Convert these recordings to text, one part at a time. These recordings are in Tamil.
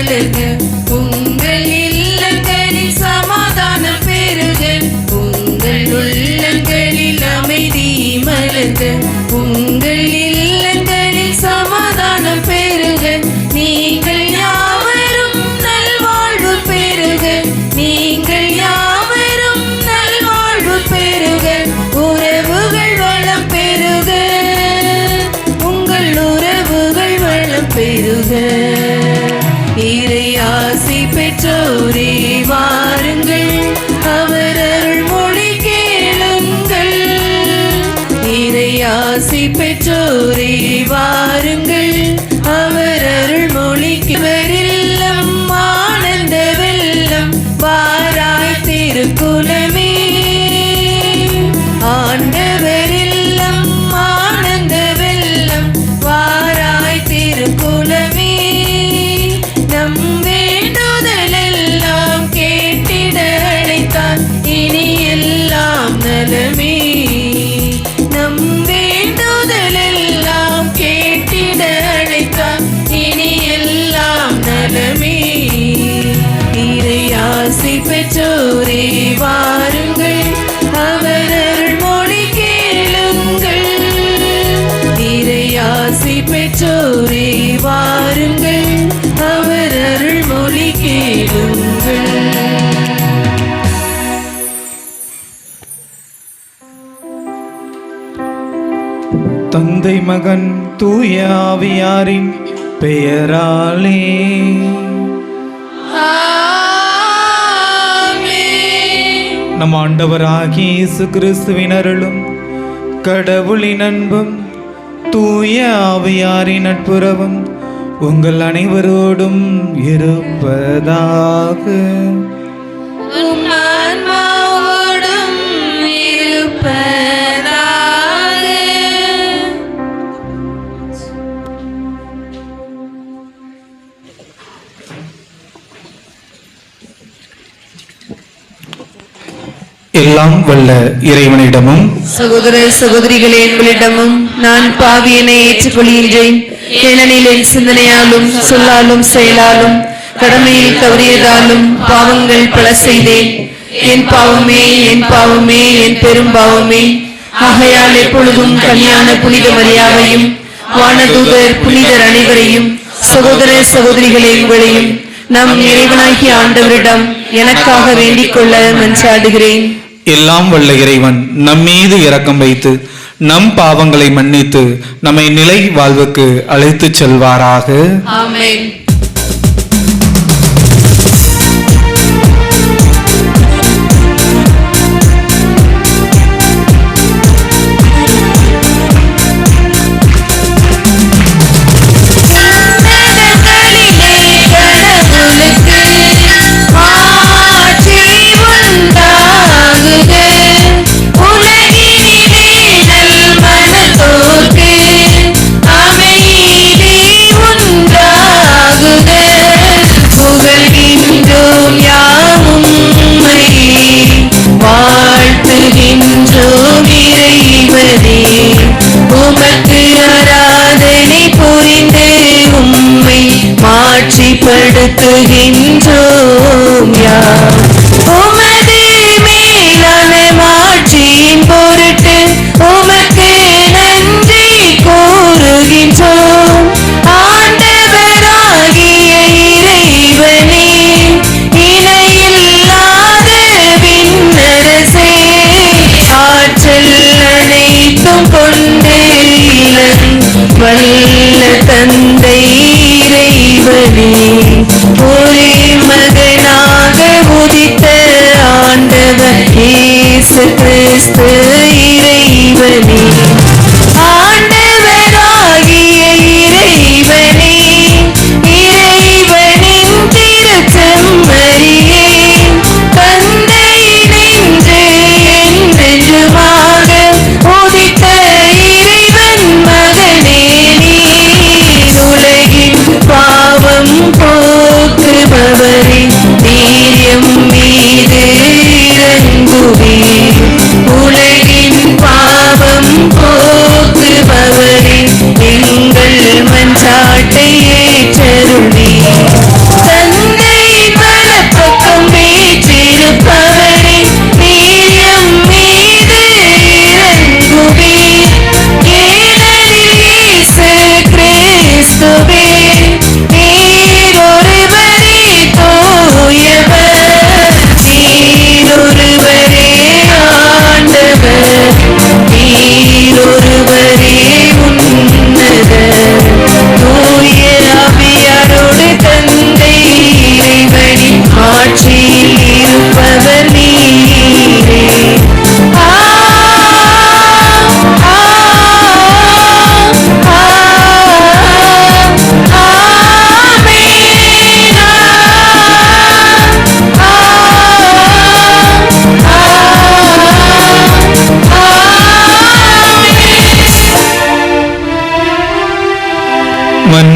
மலர்க, உங்கள் இல்லங்களில் சமாதானம் பெருக, உங்கள் உள்ளங்களில் அமைதி மலர்க, உங்கள் இல்லங்களில் சமாதானம் பெருக, நீங்கள் யாவரும் நல்வாழ்வு பெருக, நீங்கள் யாவரும் நல்வாழ்வு பெருக, உறவுகள் வளம் பெருக, உங்கள் உறவுகள் வளம் பெருக. இறை ஆசி பெற்றோரே வாருங்கள், அவர் அருள்மொழி கேளுங்கள். இறை ஆசி பெற்றோரே வாருங்கள், அவர் அருள்மொழி இல்லம் ஆனந்த வெள்ளம் வாராய் திருக்குலமே. ஆண்டவர் இல்லம் ஆனந்த வெள்ளம் வாராய் திருக்குலமே. நம் வேண்டுதல் எல்லாம் கேட்டிட அழைத்தான், இனி எல்லாம் நலமே. நம் வேண்டுதல் எல்லாம் கேட்டிட அழைத்தான், இனி எல்லாம் நலமே. இறை ஆசி பெற்றோரே வாருங்கள், அவர் அருள்மொழி கேளுங்கள். இறை ஆசி பெற்றோரே வாருங்கள், அவர் அருள்மொழி கேளுங்கள். தந்தை மகன் தூய ஆவியாரின் பெயராலே நம் ஆண்டவராகிய இயேசு கிறிஸ்துவின் அருளும் கடவுளின் அன்பும் தூய ஆவியாரின் நட்புறவும் உங்கள் அனைவரோடும் இருப்பதாக. எல்லாம் வல்ல இறைவனிடமும் சகோதர சகோதரிகளே உங்களிடமும் நான் பாவியனை ஏற்றுக்கொள்கின்றேன். ஏனெனில் என் சிந்தனையாலும் சொல்லாலும் செயலாலும் கடமையில் தவறியதாலும் பாவங்கள் பல செய்தேன். என் பாவமே என் பாவமே என் பெரும் பாவமே. ஆகையால் எப்பொழுதும் கன்னியான புனித மரியாதையும் வானதூதர் புனிதர் அனைவரையும் சகோதர சகோதரிகளே உங்களையும் நம் இறைவனாகிய ஆண்டவரிடம் எனக்காக வேண்டிக் கொள்ள மன்றாடுகிறேன். எல்லாம் வல்ல இறைவன் நம் மீது இரக்கம் வைத்து நம் பாவங்களை மன்னித்து நம்மை நிலை வாழ்வுக்கு அழைத்துச் செல்வாராக. ஆமென். மாட்சிப்படுத்துகின்றோம் யாம் உமது மேலான மாட்சியின் பொருட்டு உமக்கு நன்றி கூறுகின்றோம். ஆண்டவராகிய இறைவனே, இணையில்லாத விண்ணரசே, ஆற்றல் அனைத்தும் கொண்டு வல்ல தந்தை இறைவனே, ஒரே மகன்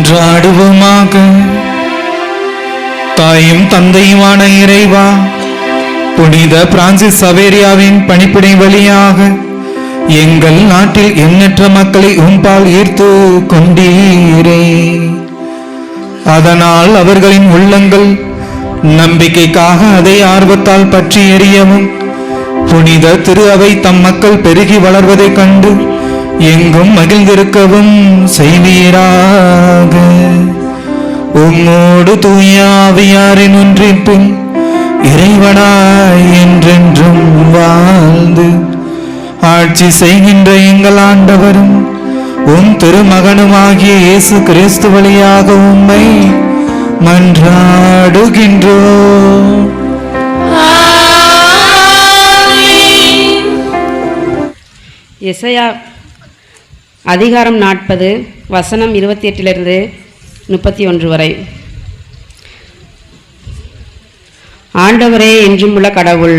மன்றாடுவோமாக. தாயும் தந்தையுமான இறைவா, புனித பிரான்சிஸ் சவேரியாவின் பணிப்பிடை வழியாக எங்கள் நாட்டில் எண்ணற்ற மக்களை உன்பால் ஈர்த்து கொண்டீரே. அதனால் அவர்களின் உள்ளங்கள் நம்பிக்கைக்காக அதை ஆர்வத்தால் பற்றி எறியவும், புனித திரு அவை தம் மக்கள் பெருகி வளர்வதைக் கண்டு எங்கும் மகிழ்ந்திருக்கவும் செய்வீராக. உம்மோடு தூய ஆவியாரின் ஒன்றிப்பில் இறைவனாய் என்றென்றும் வாழ்ந்து ஆட்சி செய்கின்ற எங்கள் ஆண்டவரும் உம் திருமகனுமாகிய இயேசு கிறிஸ்து வழியாக உம்மை மன்றாடுகின்றோம். எசையா அதிகாரம் 40 வசனம் 28 31 வரை. ஆண்டவரே என்றும் உள்ள கடவுள்,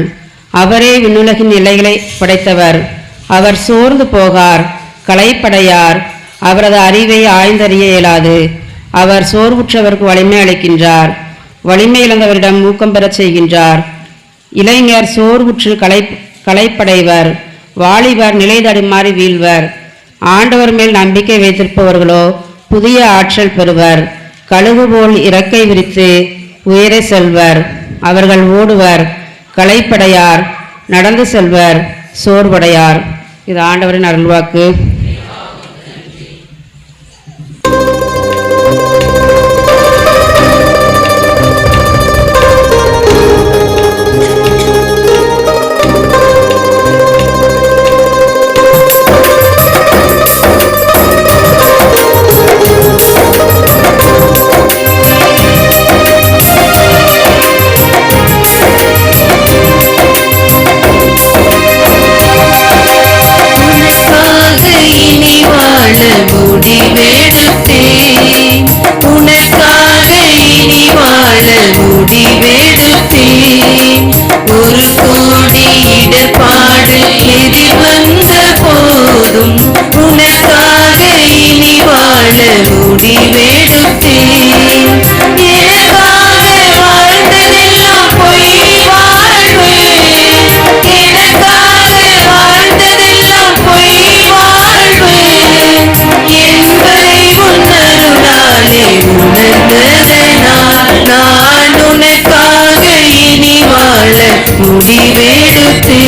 அவரே விண்ணுலகின் எல்லைகளை படைத்தவர். அவர் சோர்ந்து போகார், களைப்படையார். அவரது அறிவை ஆய்ந்தறிய இயலாது. அவர் சோர்வுற்றவருக்கு வலிமை அளிக்கின்றார், வலிமை இழந்தவரிடம் ஊக்கம் பெறச் செய்கின்றார். இளைஞர் சோர்வுற்று களைப்படைவர், வாலிபர் நிலை தடுமாறி வீழ்வர். ஆண்டவர் மேல் நம்பிக்கை வைத்திருப்பவர்களோ புதிய ஆற்றல் பெறுவர். கழுகு போல் இறக்கை விரித்து உயரே செல்வர். அவர்கள் ஓடுவர், களைப்படையார், நடந்து செல்வர், சோர்வடையார். இது ஆண்டவரின் அருள்வாக்கு. உனக்காக இனி வாழ முடிவெடுத்தேன். ஒரு கோடி இடர்பாடு எதிர் வந்த போதும் உனக்காக இனி வாழ முடிவெடுத்தேன். எனக்காக வாழ்ந்ததெல்லாம் பொய் வாழ்வு, எனக்காக வாழ்ந்ததெல்லாம் பொய் வாழ்வு என்பதை உணர்ந்தாலே உணர்ந்ததனால் நான் உனக்காக இனி வாழ முடிவெடுத்தேன்.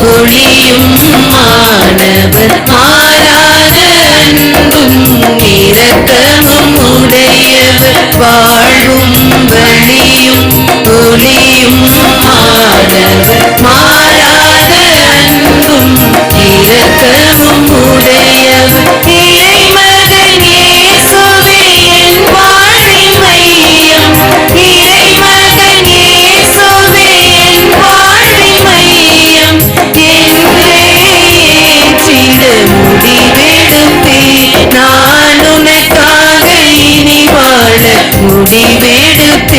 ஒளியும் மாணவர் மாறாத அன்பும் இரக்கமும் உடையவர். வாழ்வும் வழியும் ஒளியும் மாணவர் மாறாத அன்பும் இரக்கமும் உடையவர். இறைமகன் இயேசுவே என் வாழ்வின் மையம், இறைமகன் இயேசுவே என் வாழ்வின் மையம் என்றே ஏற்றிட முடிவெடுத்தேன். நான் உனக்காக இனி வாழ முடிவெடுத்தேன்.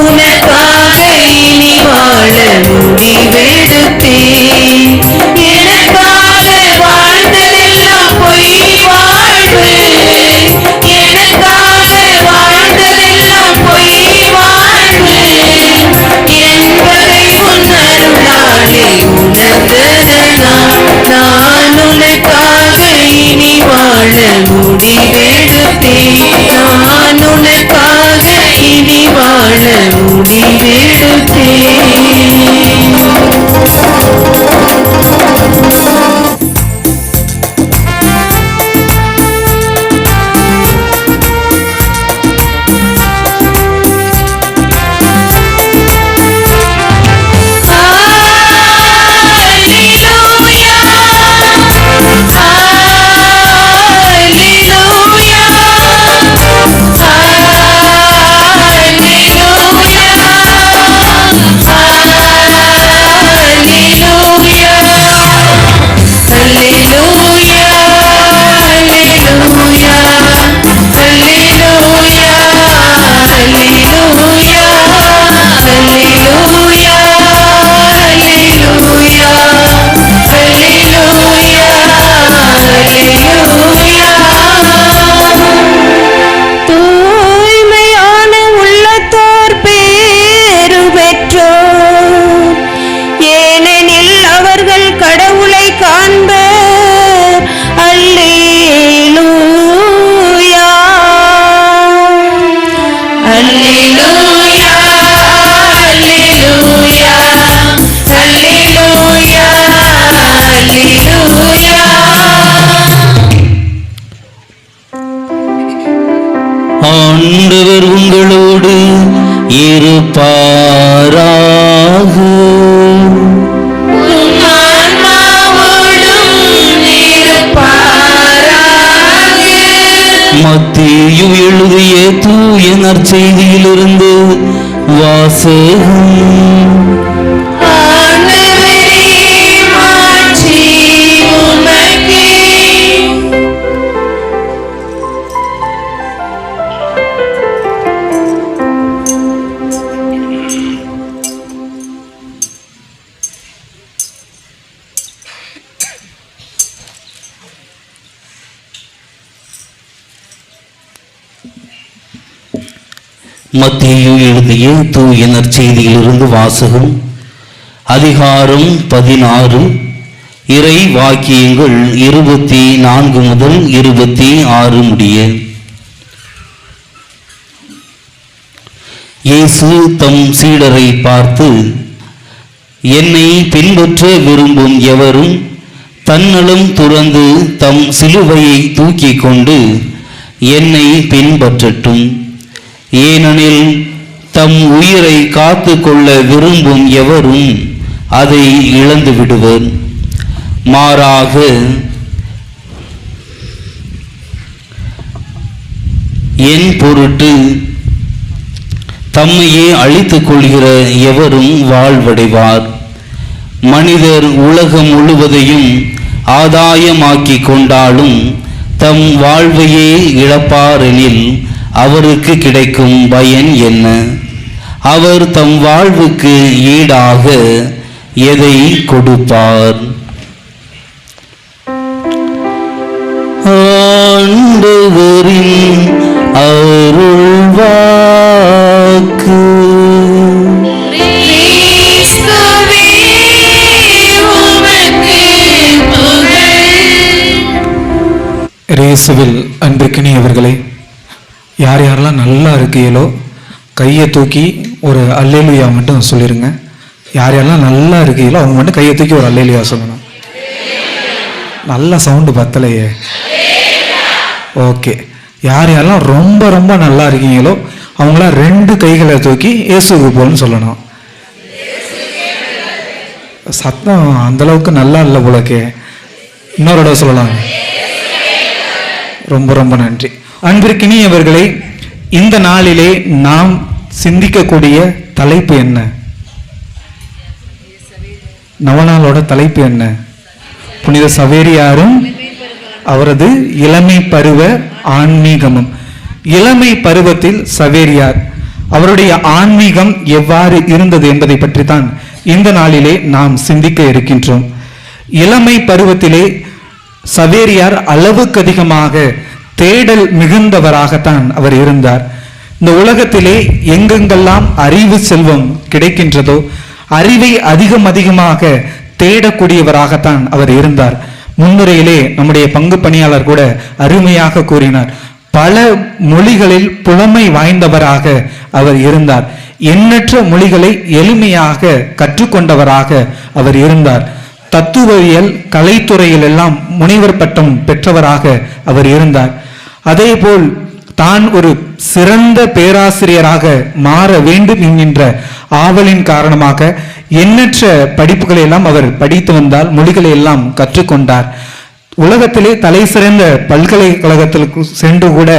உனக்காக இனி வாழ முடிவெடுத்தேன். எனக்காக வாழ்ந்ததெல்லாம் பொய் வாழ்வு, எனக்காக வாழ்ந்ததெல்லாம் பொய் வாழ்வு என்பதை உன்னருளாலே உணர்ந்ததனா நான் உனக்காக இனி வாழ முடிவெடுத்தேன். நான் உனக்காக இனி வாழ முடிவெடுத்தேன். ஆண்டவர் உங்களோடு இருப்பாராக. மத்தேயு எழுதிய தூய நற்செய்தியிலிருந்து வாசகம். மத்தேயு எழுதிய தூய நற்செய்தியிலிருந்து வாசகம். அதிகாரம் 16, இறை வாக்கியங்கள் 24 முதல் 26 முடிய. இயேசு தம் சீடரை பார்த்து, என்னை பின்பற்ற விரும்பும் எவரும் தன்னலம் துறந்து தம் சிலுவையை தூக்கி கொண்டு என்னை பின்பற்றட்டும். ஏனெனில் தம் உயிரை காத்து கொள்ள விரும்பும் எவரும் அதை இழந்து விடுவர். மாறாக என் பொருட்டு தம்மையே அழித்துக் கொள்கிற எவரும் வாழ்வடைவார். மனிதர் உலகம் முழுவதையும் ஆதாயமாக்கிக் கொண்டாலும் தம் வாழ்வையே இழப்பாரெனில் அவருக்கு கிடைக்கும் பயன் என்ன? அவர் தம் வாழ்வுக்கு ஈடாக எதை கொடுப்பார்? ஆண்டவரின் அருள்வாக்கு. இயேசுவில் அன்பிற்கினியவர்களே, யார் யாரெல்லாம் நல்லா இருக்கீங்களோ கையை தூக்கி ஒரு அல்லேலூயா மட்டும் சொல்லிடுங்க. யார் யாரெல்லாம் நல்லா இருக்கீங்களோ அவங்க மட்டும் கையை தூக்கி ஒரு அல்லேலூயா சொல்லணும். நல்ல சவுண்டு பத்தலையே. ஓகே, யார் யாரெல்லாம் ரொம்ப ரொம்ப நல்லா இருக்கீங்களோ அவங்களாம் 2 கைகளை தூக்கி இயேசுக்கு போல்னு சொல்லணும். சத்தம் அந்தளவுக்கு நல்லா இல்லை போலக்கே. இன்னொரு இடம் சொல்லலாம். ரொம்ப ரொம்ப நன்றி. அன்பிற்கினியவர்களே, இந்த நாளிலே நாம் சிந்திக்கக்கூடிய தலைப்பு என்ன? நவநாளோட தலைப்பு என்ன? புனித சவேரியாரும் அவரது இளமை பருவ ஆன்மீகமும். இளமை பருவத்தில் சவேரியார் அவருடைய ஆன்மீகம் எவ்வாறு இருந்தது என்பதை பற்றித்தான் இந்த நாளிலே நாம் சிந்திக்க இருக்கின்றோம். இளமை பருவத்திலே சவேரியார் அளவுக்கு அதிகமாக தேடல் மிகுந்தவராகத்தான் அவர் இருந்தார். இந்த உலகத்திலே எங்கெங்கெல்லாம் அறிவு செல்வம் கிடைக்கின்றதோ அறிவை அதிகமாக தேடக்கூடியவராகத்தான் அவர் இருந்தார். முன்னுரையிலே நம்முடைய பங்கு பணியாளர் கூட அருமையாக கூறினார். பல மொழிகளில் புலமை வாய்ந்தவராக அவர் இருந்தார். எண்ணற்ற மொழிகளை எளிமையாக கற்றுக்கொண்டவராக அவர் இருந்தார். தத்துவவியல் கலைத்துறையில் எல்லாம் முனைவர் பட்டம் பெற்றவராக அவர் இருந்தார். அதேபோல் தான் ஒரு சிறந்த பேராசிரியராக மாற வேண்டும் என்கின்ற ஆவலின் காரணமாக எண்ணற்ற படிப்புகளை எல்லாம் அவர் படித்து வந்தால் மொழிகளை எல்லாம் கற்றுக்கொண்டார். உலகத்திலே தலை சிறந்த பல்கலைக்கழகத்திற்கு சென்று கூட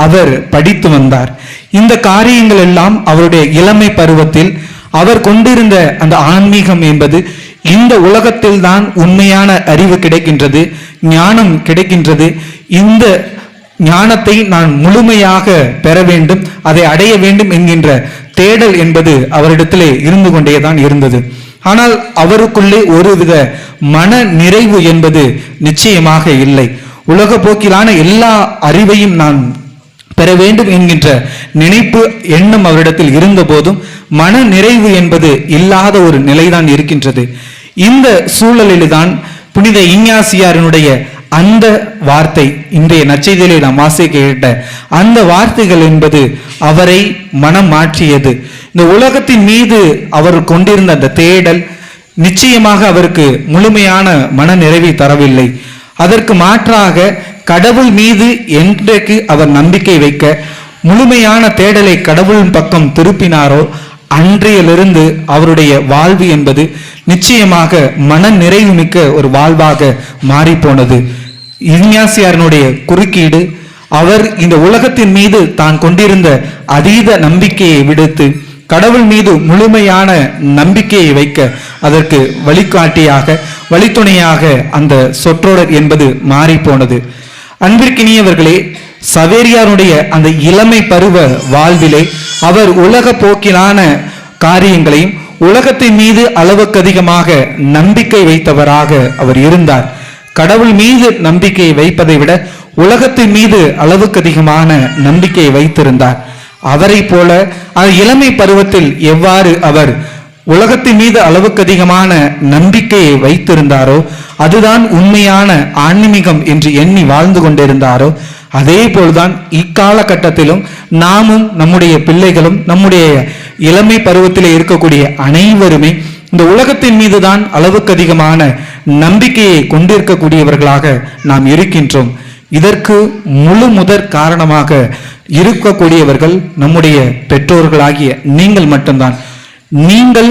அவர் படித்து வந்தார். இந்த காரியங்கள் எல்லாம் அவருடைய இளமை பருவத்தில் அவர் கொண்டிருந்த அந்த ஆன்மீகம் என்பது இந்த உலகத்தில் தான் உண்மையான அறிவு கிடைக்கின்றது, ஞானம் கிடைக்கின்றது. இந்த ஞானத்தை நான் முழுமையாக பெற வேண்டும், அதை அடைய வேண்டும் என்கின்ற தேடல் என்பது அவரிடத்திலே இருந்து கொண்டேதான் இருந்தது. ஆனால் அவருக்குள்ளே ஒருவித மன நிறைவு என்பது நிச்சயமாக இல்லை. உலக போக்கிலான எல்லா அறிவையும் நான் பெற வேண்டும் என்கின்ற நினைப்பு எண்ணம் அவரிடத்தில் இருந்த போதும் மன நிறைவு என்பது இல்லாத ஒரு நிலைதான் இருக்கின்றது. இந்த சூழலில்தான் புனித இஞ்ஞாசியாரினுடைய அந்த வார்த்தை, இன்றைய நற்செய்தியிலே நாம் வாசிக்க கேட்ட அந்த வார்த்தைகள் என்பது அவரை மனம் மாற்றியது. இந்த உலகத்தின் மீது அவர் கொண்டிருந்த அந்த தேடல் நிச்சயமாக அவருக்கு முழுமையான மன நிறைவை தரவில்லை. அதற்கு மாற்றாக கடவுள் மீது என்றைக்கு அவர் நம்பிக்கை வைக்க முழுமையான தேடலை கடவுளின் பக்கம் திருப்பினாரோ அன்றையிலிருந்து அவருடைய வாழ்வு என்பது நிச்சயமாக மன நிறைவு மிக்க ஒரு வாழ்வாக மாறி போனது. இஞ்ஞாசியாரனுடைய குறுக்கீடு அவர் இந்த உலகத்தின் மீது தான் கொண்டிருந்த அதீத நம்பிக்கையை விடுத்து கடவுள் மீது முழுமையான நம்பிக்கையை வைக்க அதற்கு வழிகாட்டியாக வழித்துணையாக அந்த சொற்றொடர் என்பது மாறி போனது. அன்பிற்கினியவர்களே, சவேரியாருடைய அந்த இளமை பருவ வாழ்விலே அவர் உலக போக்கிலான காரியங்களையும் உலகத்தின் மீது அளவுக்கு அதிகமாக நம்பிக்கை வைத்தவராக அவர் இருந்தார். கடவுள் மீது நம்பிக்கையை வைப்பதை விட உலகத்தின் மீது அளவுக்கு அதிகமான நம்பிக்கையை வைத்திருந்தார். அவரை போல இளமை பருவத்தில் எவ்வாறு அவர் உலகத்தின் மீது அளவுக்கு அதிகமான நம்பிக்கையை வைத்திருந்தாரோ அதுதான் உண்மையான ஆன்மீகம் என்று எண்ணி வாழ்ந்து கொண்டிருந்தாரோ அதே போல்தான் இக்காலகட்டத்திலும் நாமும் நம்முடைய பிள்ளைகளும் நம்முடைய இளமை பருவத்திலே இருக்கக்கூடிய அனைவருமே இந்த உலகத்தின் மீதுதான் அளவுக்கு அதிகமான நம்பிக்கையை கொண்டிருக்கக்கூடியவர்களாக நாம் இருக்கின்றோம். இதற்கு முழு முதற் காரணமாக இருக்கக்கூடியவர்கள் நம்முடைய பெற்றோர்களாகிய நீங்கள் மட்டும்தான். நீங்கள்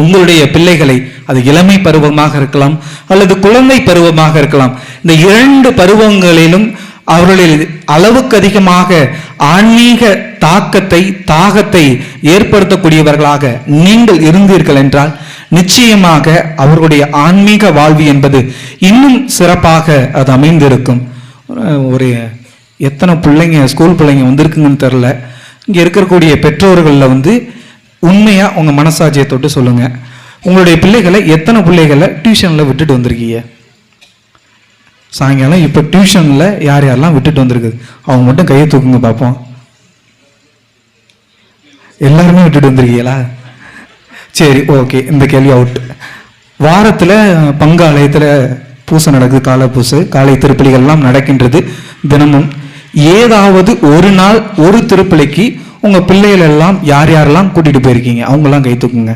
உங்களுடைய பிள்ளைகளை, அது இளமை பருவமாக இருக்கலாம் அல்லது குழந்தை பருவமாக இருக்கலாம், இந்த இரண்டு பருவங்களிலும் அவர்களில் அளவுக்கு அதிகமாக ஆன்மீக தாகத்தை ஏற்படுத்தக்கூடியவர்களாக நீங்கள் இருந்தீர்கள் என்றால் நிச்சயமாக அவர்களுடைய ஆன்மீக வாழ்வு என்பது இன்னும் சிறப்பாக அது அமைந்திருக்கும். ஒரு எத்தனை பிள்ளைங்க ஸ்கூல் பிள்ளைங்க வந்திருக்குங்கன்னு தெரில. இங்கே இருக்கக்கூடிய பெற்றோர்களில் உண்மையா உங்க மனசாட்சியை தொட்டு சொல்லுங்க, உங்களுடைய பிள்ளைகளை எத்தனை பிள்ளைகளை டியூஷன்ல விட்டுட்டு வந்திருக்கீங்க? சாயங்காலம் இப்ப டியூஷன்ல யார் யாரெல்லாம் விட்டுட்டு வந்திருக்குது அவங்க மட்டும் கையை தூக்குங்க பார்ப்போம். எல்லாருமே விட்டுட்டு வந்திருக்கீங்களா? சரி, ஓகே, இந்த கேள்வி அவுட். வாரத்துல பங்காலயத்துல பூசை நடக்குது, காலை பூசை, காலை திருப்பலிகள் எல்லாம் நடக்கின்றது தினமும். ஏதாவது ஒரு நாள் ஒரு திருப்பலிக்கு உங்க பிள்ளைகள் எல்லாம் யார் யாரெல்லாம் கூட்டிட்டு போயிருக்கீங்க அவங்கெல்லாம் கை தூக்குங்க.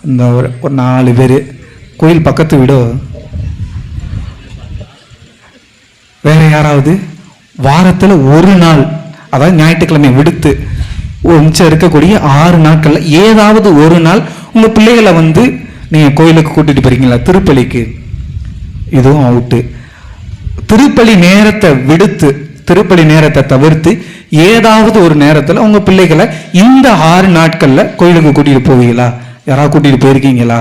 இந்த ஒரு 4 பேர், கோயில் பக்கத்து வீடோ? வேற யாராவது? வாரத்துல ஒரு நாள், அதாவது ஞாயிற்றுக்கிழமை விடுத்து மிச்சம் இருக்கக்கூடிய 6 நாட்கள்ல ஏதாவது ஒரு நாள் உங்க பிள்ளைகளை நீங்க கோயிலுக்கு கூட்டிட்டு போறீங்களா திருப்பலிக்கு? இதுவும் அவுட்டு. திருப்பலி நேரத்தை விடுத்து, திருப்பலி நேரத்தை தவிர்த்து ஏதாவது ஒரு நேரத்துல உங்க பிள்ளைகளை இந்த 6 நாட்கள்ல கோயிலுக்கு கூட்டிட்டு போவீங்களா? யாராவது கூட்டிட்டு போயிருக்கீங்களா?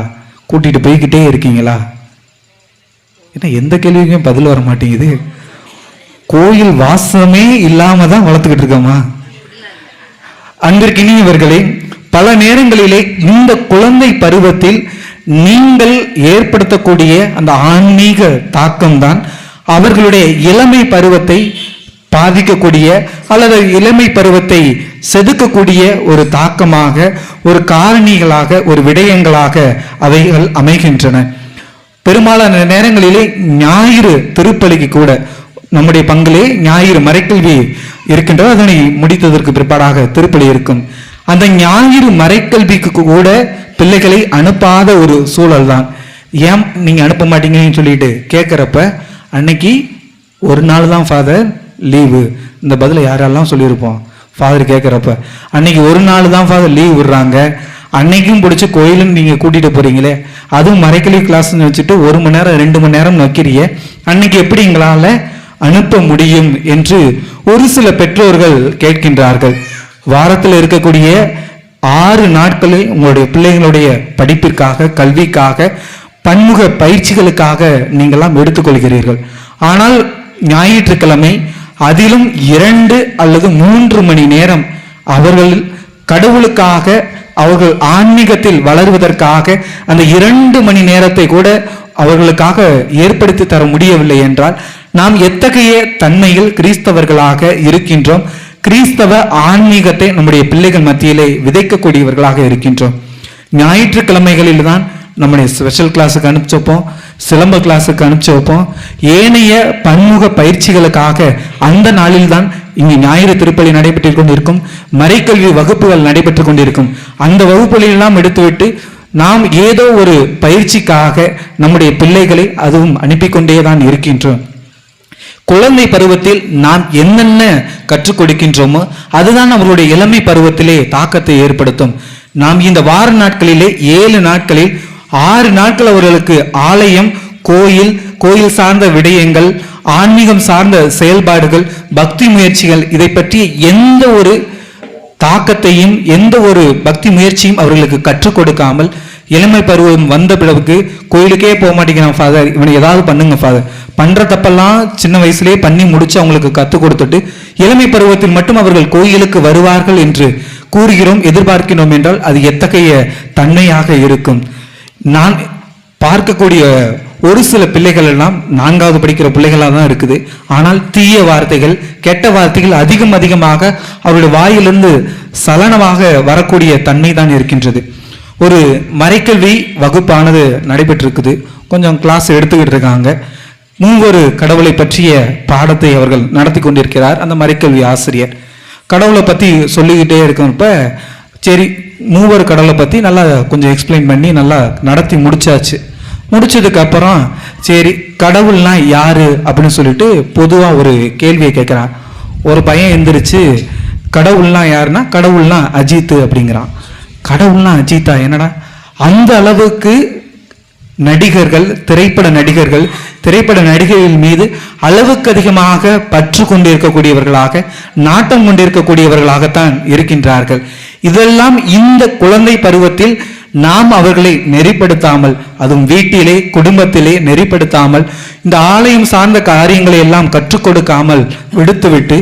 கூட்டிட்டு போய்கிட்டே இருக்கீங்களா? ஏன்னா எந்த கேள்விக்கும் பதில் வர மாட்டேங்குது. கோயில் வாசமே இல்லாம தான் வளர்த்துக்கிட்டு இருக்கோமா? அன்பிற்கினியவர்களே, பல நேரங்களிலே இந்த குழந்தை பருவத்தில் நீங்கள் ஏற்படுத்தக்கூடிய அந்த ஆன்மீக தாக்கம்தான் அவர்களுடைய இளமை பருவத்தை பாதிக்கக்கூடிய அல்லது இளமை பருவத்தை செதுக்கக்கூடிய ஒரு தாக்கமாக, ஒரு காரணிகளாக, ஒரு விடயங்களாக அவைகள் அமைகின்றன. பெரும்பாலான நேரங்களிலே ஞாயிறு திருப்பலிக்கு கூட நம்முடைய பங்கிலே ஞாயிறு மறைக்கல்வி இருக்கின்றது. அதனை முடித்ததற்கு பிற்பாடாக திருப்பலி இருக்கும். அந்த ஞாயிறு மறைக்கல்விக்கு கூட பிள்ளைகளை அனுப்பாத ஒரு சூழல் தான். ஏன் நீங்க அனுப்ப மாட்டீங்கன்னு சொல்லிட்டு கேட்கிறப்ப, அன்னைக்கு ஒரு நாள் தான் ஃபாதர் லீவு. இந்த பதில யாரெல்லாம் சொல்லியிருப்போம் ஃபாதர் கேட்குறப்ப. அன்னைக்கு ஒரு நாள் தான் ஃபாதர் லீவ் விடுறாங்க, அன்னைக்கும் பிடிச்சி கோயிலுன்னு நீங்க கூட்டிட்டு போறீங்களே, அதுவும் மறைக்கல்வி கிளாஸ்ன்னு வச்சுட்டு 1 மணி நேரம் 2 மணி நேரம் வைக்கிறீங்க, அன்னைக்கு எப்படி எங்களால அனுப்ப முடியும் என்று ஒரு சில பெற்றோர்கள் கேட்கின்றார்கள். வாரத்தில் இருக்கக்கூடிய 6 நாட்களில் உங்களுடைய பிள்ளைகளுடைய படிப்பிற்காக, கல்விக்காக, பன்முக பயிற்சிகளுக்காக நீங்களாம் எடுத்துக்கொள்கிறீர்கள். ஆனால் ஞாயிற்றுக்கிழமை அதிலும் 2 அல்லது 3 மணி நேரம் அவர்கள் கடவுளுக்காக, அவர்கள் ஆன்மீகத்தில் வளருவதற்காக அந்த 2 மணி நேரத்தை கூட அவர்களுக்காக ஏற்படுத்தி தர முடியவில்லை என்றால் நாம் எத்தகைய தன்மையில் கிறிஸ்தவர்களாக இருக்கின்றோம், கிறிஸ்தவ ஆன்மீகத்தை நம்முடைய பிள்ளைகள் மத்தியிலே விதைக்கக்கூடியவர்களாக இருக்கின்றோம். ஞாயிற்றுக்கிழமைகளில் தான் நம்முடைய ஸ்பெஷல் கிளாஸுக்கு அனுப்பிச்சு வைப்போம், சிலம்ப கிளாஸுக்கு அனுப்பிச்சு வைப்போம். ஏனைய பன்முக பயிற்சிகளுக்காக அந்த நாளில் தான் இங்கு ஞாயிறு திருப்பலி நடைபெற்றுக் கொண்டிருக்கும், மறைக்கல்வி வகுப்புகள் நடைபெற்றுக் கொண்டிருக்கும். அந்த வகுப்புகளெல்லாம் எடுத்துவிட்டு நாம் ஏதோ ஒரு பயிற்சிக்காக நம்முடைய பிள்ளைகளை அதுவும் அனுப்பி கொண்டேதான் இருக்கின்றோம். குழந்தை பருவத்தில் நாம் என்னென்ன கற்றுக் கொடுக்கின்றோமோ அதுதான் அவர்களுடைய இளமை பருவத்திலே தாக்கத்தை ஏற்படுத்தும். நாம் இந்த வார நாட்களிலே 7 நாட்களில் 6 நாட்கள் அவர்களுக்கு ஆலயம், கோயில் சார்ந்த விடயங்கள், ஆன்மீகம் சார்ந்த செயல்பாடுகள், பக்தி முயற்சிகள், இதை பற்றி எந்த ஒரு தாக்கத்தையும் எந்த ஒரு பக்தி முயற்சியும் அவர்களுக்கு கற்றுக் கொடுக்காமல் இளமை பருவம் வந்த பிறகு கோயிலுக்கே போக மாட்டேங்கிறான் ஃபாதர், இவனை ஏதாவது பண்ணுங்க ஃபாதர், பண்ற தப்பெல்லாம் சின்ன வயசுலேயே பண்ணி முடிச்சு அவங்களுக்கு கற்றுக் கொடுத்துட்டு இளமை பருவத்தில் மட்டும் அவர்கள் கோயிலுக்கு வருவார்கள் என்று கூறுகிறோம், எதிர்பார்க்கிறோம் என்றால் அது எத்தகைய தன்மையாக இருக்கும். நான் பார்க்கக்கூடிய ஒரு சில பிள்ளைகள் எல்லாம் 4வது படிக்கிற பிள்ளைகளாக தான் இருக்குது. ஆனால் தீய வார்த்தைகள், கெட்ட வார்த்தைகள் அதிகமாக அவருடைய வாயிலிருந்து சலனமாக வரக்கூடிய தன்மை தான் இருக்கின்றது. ஒரு மறைக்கல்வி வகுப்பானது நடைபெற்றிருக்குது, கொஞ்சம் கிளாஸ் எடுத்துக்கிட்டு இருக்காங்க. 3 கடவுளை பற்றிய பாடத்தை அவர்கள் நடத்தி கொண்டிருக்கிறார் அந்த மறைக்கல்வி ஆசிரியர். கடவுளை பற்றி சொல்லிக்கிட்டே இருக்கிறப்ப சரி 3 கடவுளை பற்றி நல்லா கொஞ்சம் எக்ஸ்பிளைன் பண்ணி நல்லா நடத்தி முடிச்சாச்சு. முடிச்சதுக்கு அப்புறம் சரி கடவுள்னா யாரு அப்படின்னு சொல்லிட்டு பொதுவாக ஒரு கேள்வியை கேட்குறான். ஒரு பையன் எந்திரிச்சு கடவுள்னா யாருன்னா கடவுள்னா அஜித் அப்படிங்கிறான். கடவுள்னா அஜித்தா, என்னடா அந்த அளவுக்கு நடிகர்கள், திரைப்பட நடிகைகள் மீது அளவுக்கு அதிகமாக பற்று கொண்டிருக்கக்கூடியவர்களாக, நாட்டம் கொண்டிருக்கக்கூடியவர்களாகத்தான் இருக்கின்றார்கள். இதெல்லாம் இந்த குழந்தை பருவத்தில் நாம் அவர்களை நெறிப்படுத்தாமல், அதுவும் வீட்டிலே குடும்பத்திலே நெறிப்படுத்தாமல், இந்த ஆலயம் சார்ந்த காரியங்களை எல்லாம் கற்றுக் கொடுக்காமல் விடுத்துவிட்டு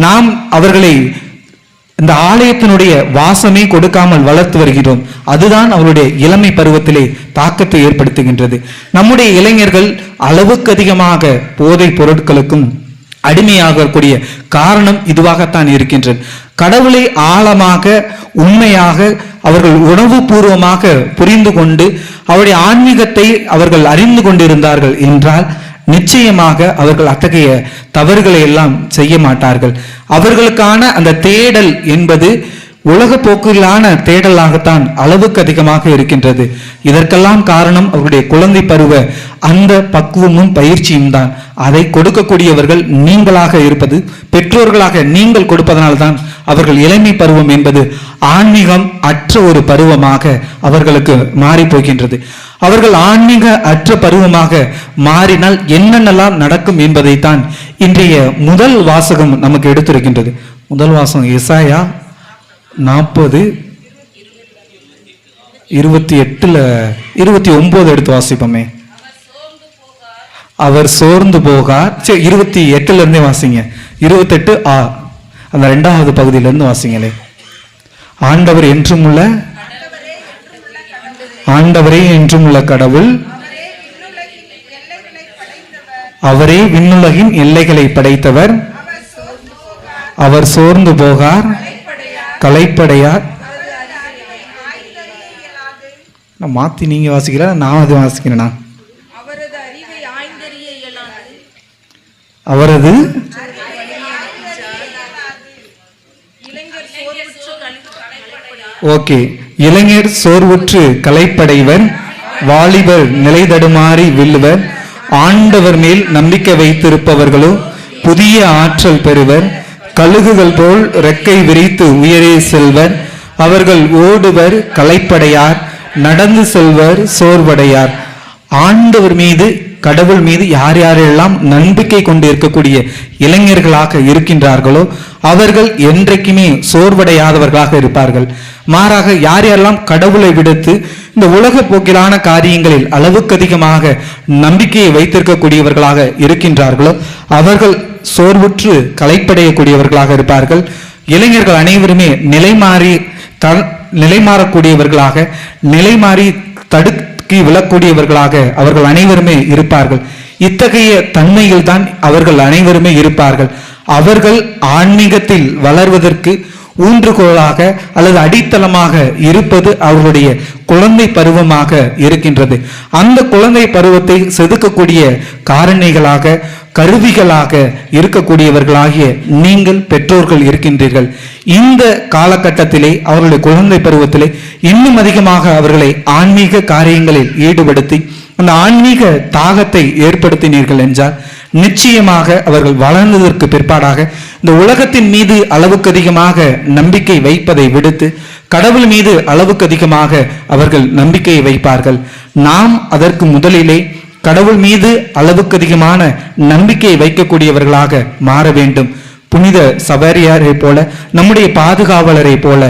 நாம் அவர்களை இந்த ஆலயத்தினுடைய வாசமே கொடுக்காமல் வளர்த்து வருகிறோம். அதுதான் அவருடைய இளமை பருவத்திலே தாக்கத்தை ஏற்படுத்துகின்றது. நம்முடைய இளைஞர்கள் அளவுக்கு அதிகமாக போதைப் பொருட்களுக்கும் அடிமையாகக்கூடிய காரணம் இதுவாகத்தான் இருக்கின்றது. கடவுளை ஆழமாக, உண்மையாக அவர்கள் உணர்வு பூர்வமாக புரிந்து கொண்டு அவருடைய ஆன்மீகத்தை அவர்கள் அறிந்து கொண்டிருந்தார்கள் என்றால் நிச்சயமாக அவர்கள் அத்தகைய தவறுகளை எல்லாம் செய்ய மாட்டார்கள். அவர்களுக்கான அந்த தேடல் என்பது உலக போக்கிலான தேடலாகத்தான் அளவுக்கு அதிகமாக இருக்கின்றது. இதற்கெல்லாம் காரணம் அவருடைய குழந்தை பருவ அந்த பக்குவமும் பயிற்சியும் தான். அதை கொடுக்கக்கூடியவர்கள் நீங்களாக இருப்பது, பெற்றோர்களாக நீங்கள் கொடுப்பதனால்தான் அவர்கள் இளமை பருவம் என்பது ஆன்மீகம் அற்ற ஒரு பருவமாக அவர்களுக்கு மாறி போகின்றது. அவர்கள் ஆன்மீக அற்ற பருவமாக மாறினால் என்னென்னலாம் நடக்கும் என்பதைத்தான் இன்றைய முதல் வாசகம் நமக்கு எடுத்திருக்கின்றது. முதல் வாசகம் எசாயா 40:28-29 எடுத்து வாசிப்போமே. அவர் சோர்ந்து போகார். 28 இருந்தே வாசிங்க. 28 அந்த 2வது பகுதியிலிருந்து வாசிங்களே. ஆண்டவரே என்றும் உள்ள கடவுள், அவரே விண்ணுலகின் எல்லைகளை படைத்தவர். அவர் சோர்ந்து போகார், களைப்படையார். நான் மாத்தி நீங்க வாசிக்கல, நான் அது வாசிக்கிறேனா? அவரது ஓகே. இளைஞர் சோர்வுற்று களைப்படைவர், வாலிபர் நிலை தடுமாறி வில்லுவர். ஆண்டவர் மேல் நம்பிக்கை வைத்திருப்பவர்களோ புதிய ஆற்றல் பெறுவர். கழுகுகள் போல் ரெக்கை விரித்து உயரே செல்வர். அவர்கள் ஓடுவர், களைப்படையார். நடந்து செல்வர், சோர்வடையார். ஆண்டவர் மீது, கடவுள் மீது யார் யாரெல்லாம் நம்பிக்கை கொண்டு இருக்கக்கூடிய இளைஞர்களாக இருக்கின்றார்களோ அவர்கள் என்றைக்குமே சோர்வடையாதவர்களாக இருப்பார்கள். மாறாக யார் யாரெல்லாம் கடவுளை விடுத்து இந்த உலக போக்கிலான காரியங்களில் அளவுக்கு அதிகமாக நம்பிக்கையை வைத்திருக்கக்கூடியவர்களாக இருக்கின்றார்களோ அவர்கள் சோர்வுற்று களைப்படையக்கூடியவர்களாக இருப்பார்கள். இளைஞர்கள் அனைவருமே நிலைமாறக்கூடியவர்களாக, நிலைமாறி தடுக்கி விழக்கூடியவர்களாக அவர்கள் அனைவருமே இருப்பார்கள். இத்தகைய தன்மையில் தான் அவர்கள் அனைவருமே இருப்பார்கள். அவர்கள் ஆன்மீகத்தில் வளர்வதற்கு ஊன்றுகோலாக அல்லது அடித்தளமாக இருப்பது அவர்களுடைய குழந்தை பருவமாக இருக்கின்றது. அந்த குழந்தை பருவத்தை செதுக்கக்கூடிய காரணிகளாக, கருவிகளாக இருக்கக்கூடியவர்களாகிய நீங்கள் பெற்றோர்கள் இருக்கின்றீர்கள். இந்த காலகட்டத்திலே அவர்களுடைய குழந்தை பருவத்திலே இன்னும் அதிகமாக அவர்களை ஆன்மீக காரியங்களில் ஈடுபடுத்தி அந்த ஆன்மீக தாகத்தை ஏற்படுத்தினீர்கள் என்றால் நிச்சயமாக அவர்கள் வளர்ந்ததற்கு பிற்பாடாக இந்த உலகத்தின் மீது அளவுக்கு அதிகமாக நம்பிக்கை வைப்பதை விடுத்து கடவுள் மீது அளவுக்கு அதிகமாக அவர்கள் நம்பிக்கையை வைப்பார்கள். நாம் அதற்கு முதலிலே கடவுள் மீது அளவுக்கு அதிகமான நம்பிக்கையை வைக்கக்கூடியவர்களாக மாற வேண்டும். புனித சவேரியாரை போல, நம்முடைய பாதுகாவலரை போல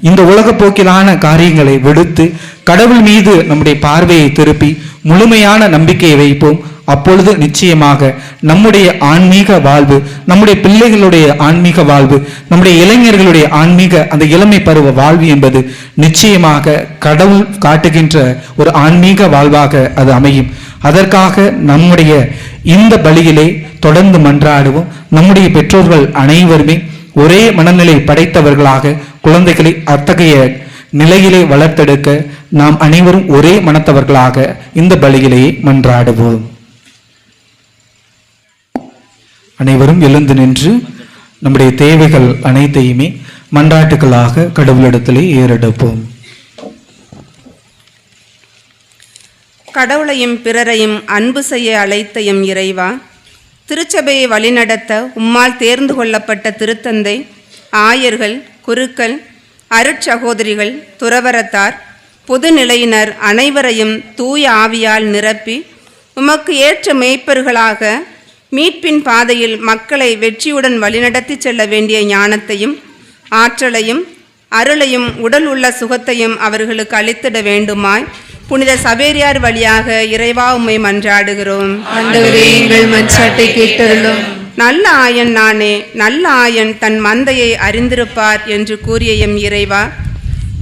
இந்த உலக போக்கிலான காரியங்களை விடுத்து கடவுள் மீது நம்முடைய பார்வையை திருப்பி முழுமையான நம்பிக்கையை வைப்போம். அப்பொழுது நிச்சயமாக நம்முடைய ஆன்மீக வாழ்வு, நம்முடைய பிள்ளைகளுடைய ஆன்மீக வாழ்வு, நம்முடைய இளைஞர்களுடைய ஆன்மீக அந்த இளமை பருவ வாழ்வு என்பது நிச்சயமாக கடவுள் காட்டுகின்ற ஒரு ஆன்மீக வாழ்வாக அது அமையும். அதற்காக நம்முடைய இந்த பலியிலே தொடர்ந்து மன்றாடுவோம். நம்முடைய பெற்றோர்கள் அனைவருமே ஒரே மனநிலை படைத்தவர்களாக குழந்தைகளை அத்தகைய நிலையிலே வளர்த்தெடுக்க நாம் அனைவரும் ஒரே மனத்தவர்களாக இந்த பலியிலேயே மன்றாடுவோம். அனைவரும் எழுந்து நின்று நம்முடைய தேவைகள் அனைத்தையுமே மன்றாட்டுகளாக கடவுளிடத்திலே ஏறெடுப்போம். கடவுளையும் பிறரையும் அன்பு செய்ய அழைத்த எம் இறைவா, திருச்சபையை வழிநடத்த உம்மால் தேர்ந்து கொள்ளப்பட்ட திருத்தந்தை, ஆயர்கள், குருக்கள், அருட்சகோதரிகள், துறவரத்தார், பொதுநிலையினர் அனைவரையும் தூய ஆவியால் நிரப்பி உமக்கு ஏற்ற மேய்ப்பர்களாக மீட்பின் பாதையில் மக்களை வெற்றியுடன் வழிநடத்தி செல்ல வேண்டிய ஞானத்தையும் ஆற்றலையும் அருளையும் உடல் உள்ள சுகத்தையும் அவர்களுக்கு அளித்திட வேண்டுமாய் புனித சவேரியார் வழியாக இறைவா உம்மை மன்றாடுகிறோம். ஆண்டவரே, எங்கள் மன்றாட்டை கேட்டருளும். நல்ல ஆயன் நானே, நல்ல ஆயன் தன் மந்தையை அறிந்திருப்பார் என்று கூறிய எம் இறைவா,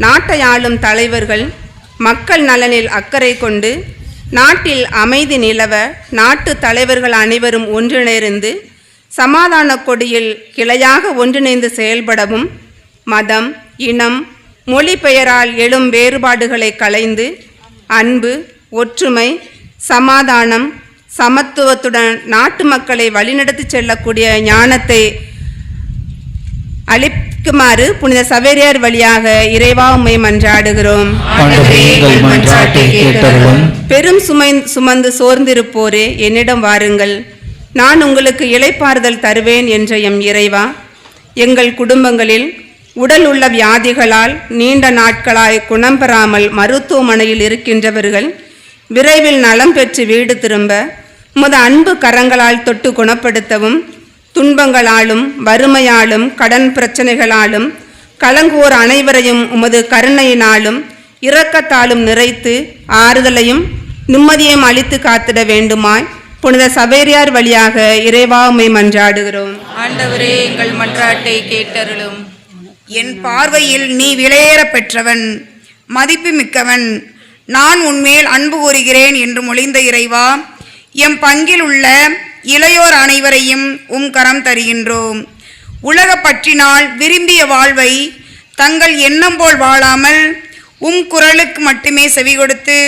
நாட்டை ஆளும் தலைவர்கள் மக்கள் நலனில் அக்கறை கொண்டு நாட்டில் அமைதி நிலவ நாட்டு தலைவர்கள் அனைவரும் ஒன்றிணைந்து சமாதான கொடியில் கிளையாக ஒன்றிணைந்து செயல்படவும், மதம், இனம், மொழி பெயரால் எழும் வேறுபாடுகளை களைந்து அன்பு, ஒற்றுமை, சமாதானம், சமத்துவத்துடன் நாட்டு மக்களை வழிநடத்தி செல்லக்கூடிய ஞானத்தை அளிக்குமாறு புனித சவேரியார் வழியாக இறைவா உம்மை மன்றாடுகிறோம். பெரும் சுமந்து சோர்ந்திருப்போரே, என்னிடம் வாருங்கள், நான் உங்களுக்கு இளைப்பாறுதல் தருவேன் என்ற எம் இறைவா, எங்கள் குடும்பங்களில் உடல் உள்ள வியாதிகளால் நீண்ட நாட்களாய் குணம் பெறாமல் மருத்துவமனையில் இருக்கின்றவர்கள் விரைவில் நலம் பெற்று வீடு திரும்ப உமது அன்பு கரங்களால் தொட்டு குணப்படுத்தவும், துன்பங்களாலும் வறுமையாலும் கடன் பிரச்சனைகளாலும் கலங்குவோர் அனைவரையும் உமது கருணையினாலும் இரக்கத்தாலும் நிறைத்து ஆறுதலையும் நிம்மதியையும் அளித்து காத்திட வேண்டுமாய் புனித சவேரியார் வழியாக இறைவா உம்மை மன்றாடுகிறோம். ஆண்டவரே, எங்கள் மன்றாட்டை கேட்டருளும். என் பார்வையில் நீ விலையேற பெற்றவன், மதிப்பு மிக்கவன். நான் உன்மேல் அன்பு கூறுகிறேன் என்று மொழிந்த இறைவா, எம் பங்கில் உள்ள இளையோர் அனைவரையும் கரம் தருகின்றோம். உலக பற்றினால் விரும்பிய வாழ்வை தங்கள் எண்ணம் போல் வாழாமல் குரலுக்கு மட்டுமே செவி கொடுத்து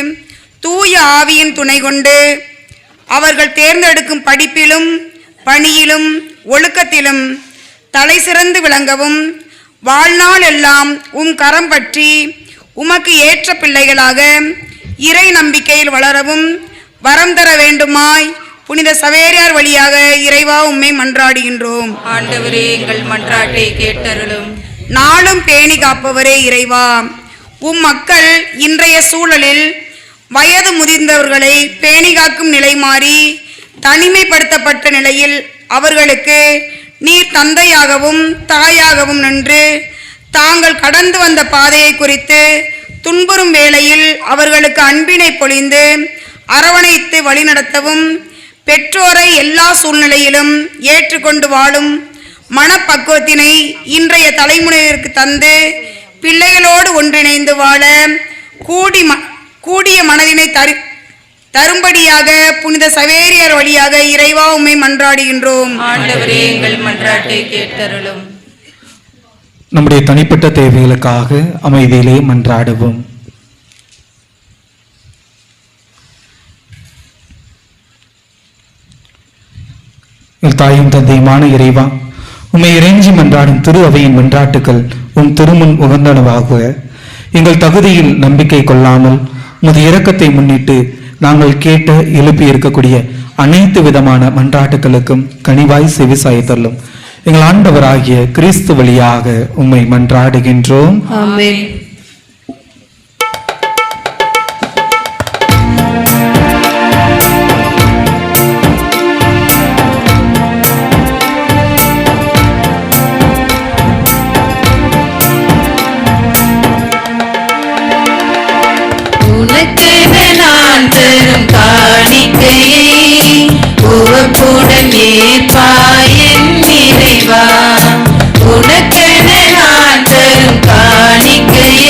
தூய ஆவியின் துணை கொண்டு அவர்கள் தேர்ந்தெடுக்கும் படிப்பிலும் பணியிலும் ஒழுக்கத்திலும் தலை சிறந்து விளங்கவும் வாழ்நாள் எல்லாம் கரம் பற்றி உமக்கு ஏற்ற பிள்ளைகளாக இறை நம்பிக்கையில் வளரவும் வரம் தர வேண்டுமாய் புனித சவேரியார் வழியாக இறைவா உம்மை மன்றாடுகின்றோம். ஆண்டவரே, எங்கள் மன்றாட்டை கேட்டருளும். நாளும் பேணி காப்பவரே இறைவா, மக்கள் இன்றைய சூழலில் வயது முதிர்ந்தவர்களை பேணி காக்கும் நிலை மாறி தனிமைப்படுத்தப்பட்ட நிலையில் அவர்களுக்கு நீர் தந்தையாகவும் தாயாகவும் நின்று தாங்கள் கடந்து வந்த பாதையை குறித்து துன்புறும் வேளையில் அவர்களுக்கு அன்பினை பொழிந்து அரவணைத்து வழிநடத்தவும் பெற்றோரை எல்லா சூழ்நிலையிலும் ஏற்றுக்கொண்டு வாழும் மனப்பக்குவத்தினை இன்றைய தலைமுறையிற்கு தந்து பிள்ளைகளோடு ஒன்றிணைந்து வாழ கூடிய மனதினை தரும்படியாக புனித சவேரியார் வழியாக இறைவா உம்மை மன்றாடுகின்றோம். ஆண்டவரே, எங்கள் மன்றாட்டை கேட்டருளும். நம்முடைய தனிப்பட்ட தேவைகளுக்காக அமைதியிலே மன்றாடுவோம். தாயும் தந்தையுமான இறைவா, உம்மை இறைஞ்சி மன்றாடும் திரு அவையின் மன்றாட்டுக்கள் திருமுன் உகந்தனவாக. எங்கள் தகுதியில் நம்பிக்கை கொள்ளாமல் உமது இரக்கத்தை முன்னிட்டு நாங்கள் கேட்ட எழுப்பி இருக்கக்கூடிய அனைத்து விதமான மன்றாட்டுகளுக்கும் கனிவாய் செவிசாய்த்தள்ளும். எங்கள் ஆண்டவராகிய கிறிஸ்து வழியாக உம்மை மன்றாடுகின்றோம். ஆமென். உனக்கென நான் தரும் காணிக்கையை உவப்புடன் ஏற்பாய் என் இறைவா. உனக்கென நான் தரும் காணிக்கையை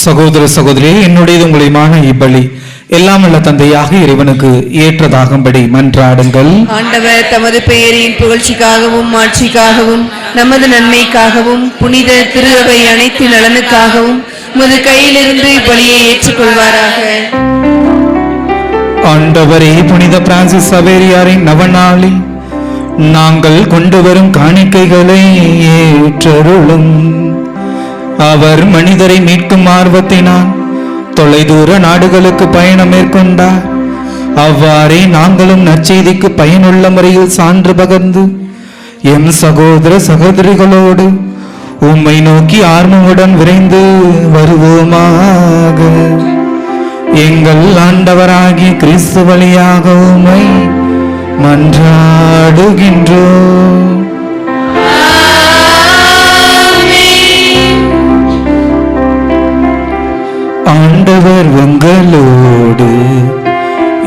சகோதர சகோதரியே, என்னுடையது உங்களுமான இப்பலி எல்லாம் உள்ள தந்தையாக இறைவனுக்கு ஏற்றதாகும்படி மன்றாடுங்கள். ஆண்டவர் தமது பெயரின் புகழ்ச்சிக்காகவும் ஆட்சிக்காகவும் நமது நன்மைக்காகவும் புனித திரு அவை அனைத்து நலனுக்காகவும் உமது கையிலிருந்து இப்பலியை ஏற்றுக்கொள்வாராக. ஆண்டவரே, புனித பிரான்சிஸ் சவேரியாரின் நவநாளில் நாங்கள் கொண்டு வரும் காணிக்கைகளை ஏற்றருளும். அவர் மனிதரை மீட்கும் ஆர்வத்தினால் தொலைதூர நாடுகளுக்கு பயணம் மேற்கொண்டார். அவ்வாறே நாங்களும் நற்செய்திக்கு பயனுள்ள முறையில் சான்று பகர்ந்து எம் சகோதர சகோதரிகளோடு உம்மை நோக்கி ஆர்வமுடன் விரைந்து வருவோமாக. எங்கள் ஆண்டவராகிய கிறிஸ்து வழியாக உம்மை மன்றாடுகின்றோம். ஆண்டவர் உங்களோடு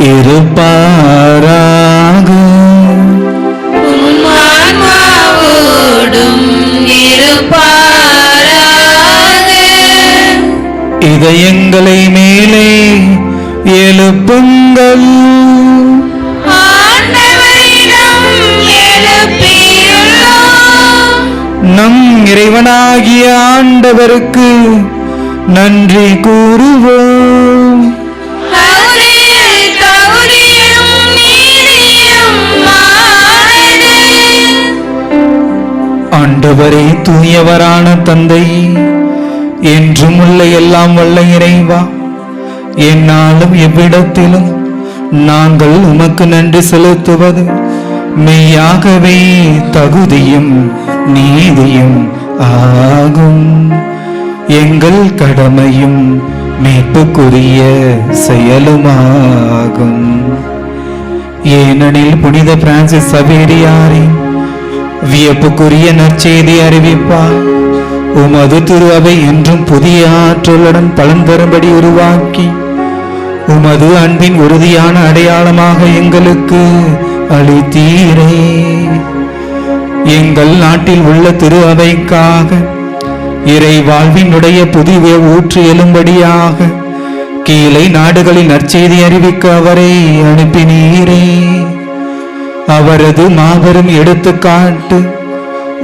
இருப்பாராக. இதயங்களை மேலே எழுப்புங்கள். நம் இறைவனாகிய ஆண்டவருக்கு நன்றி கூறுவோம். ஆண்டவரே, தூயவரான தந்தை, என்றும் உள்ள எல்லாம் வல்ல இறைவா, என்னாலும் எவ்விடத்திலும் நாங்கள் உமக்கு நன்றி செலுத்துவது மெய்யாகவே தகுதியும் நீதியும் ஆகும். எங்கள் கடமையும் மீட்புக்குரிய செயலுமாகும். ஏனெனில் புனித பிரான்சிஸ் சவேரியாரின் வியப்புக்குரிய நற்செய்தி அறிவிப்பார் உமது திரு அவை என்றும் புதிய ஆற்றலுடன் பலன் தரும்படி உருவாக்கி உமது அன்பின் உறுதியான அடையாளமாக எங்களுக்கு அளித்தீரே. எங்கள் நாட்டில் உள்ள திரு அவைக்காக இறை வாழ்வினுடைய புதிய ஊற்று எழும்படியாக கீழே நாடுகளில் நற்செய்தி அறிவிக்க அவரை அனுப்பினீரே. அவரது மாபெரும் எடுத்துக்காட்டு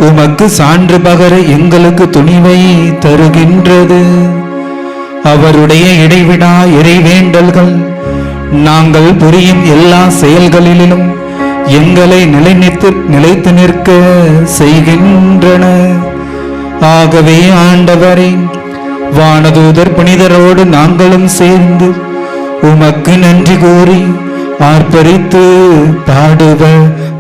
உமக்கு சான்று பகர எங்களுக்கு துணிவை தருகின்றது. அவருடைய இடைவிடா இறைவேண்டல்கள் நாங்கள் புரியும் எல்லா செயல்களிலும் எங்களை நிலைத்து நிற்க செய்கின்றன. ஆகவே ஆண்டவரே, வானதூதர் புனிதரோடு நாங்களும் சேர்ந்து உமக்கு நன்றி கூறி ஆர்ப்பரித்து பாடுவதாவது.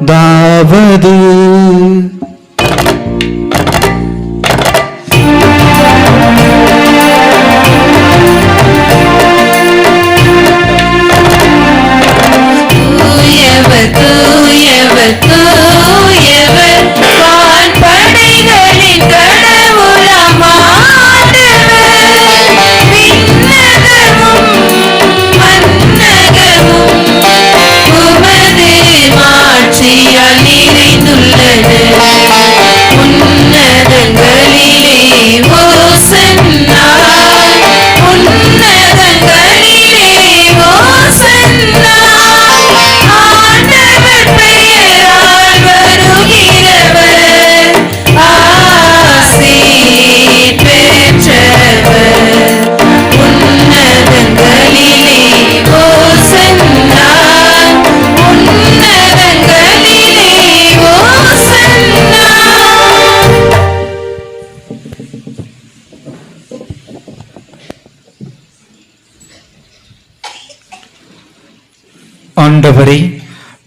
ஆண்டவரே,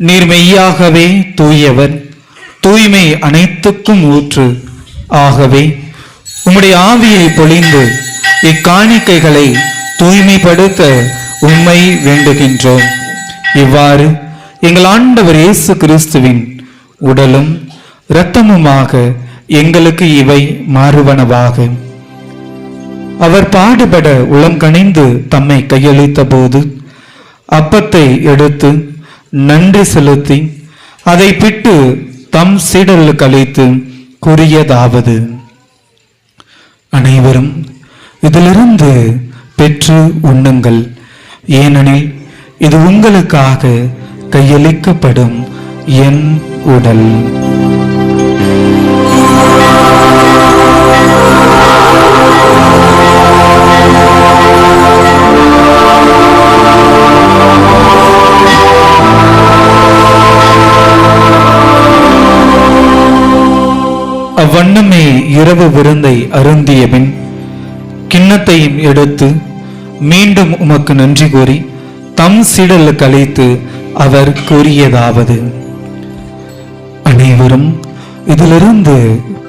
நீர் மெய்யாகவே தூயவர், தூய்மை அனைத்துக்கும் ஊற்று. ஆகவே உம்முடைய ஆவியை பொழிந்து இக்காணிக்கைகளை தூய்மைப்படுத்த உம்மை வேண்டுகின்றோம். இவ்வாறு எங்கள் ஆண்டவர் இயேசு கிறிஸ்துவின் உடலும் இரத்தமுமாக எங்களுக்கு இவை மாறுவனவாக. அவர் பாடுபட உளம் கனிந்து தம்மை கையளித்த போது அப்பத்தை எடுத்து நன்றி செலுத்தி அதை பிட்டு தம் சீடர்களுக்கு அளித்து கூறியதாவது: அனைவரும் இதிலிருந்து பெற்று உண்ணுங்கள். ஏனெனில் இது உங்களுக்காக கையளிக்கப்படும் என் உடல். அவ்வண்ணமே இரவு விருந்தை அருந்திய பின் கிண்ணத்தையும் எடுத்து மீண்டும் உமக்கு நன்றி கூறி தம் சீடலுக்கு அளித்து அவர் கூறியதாவது: அனைவரும் இதிலிருந்து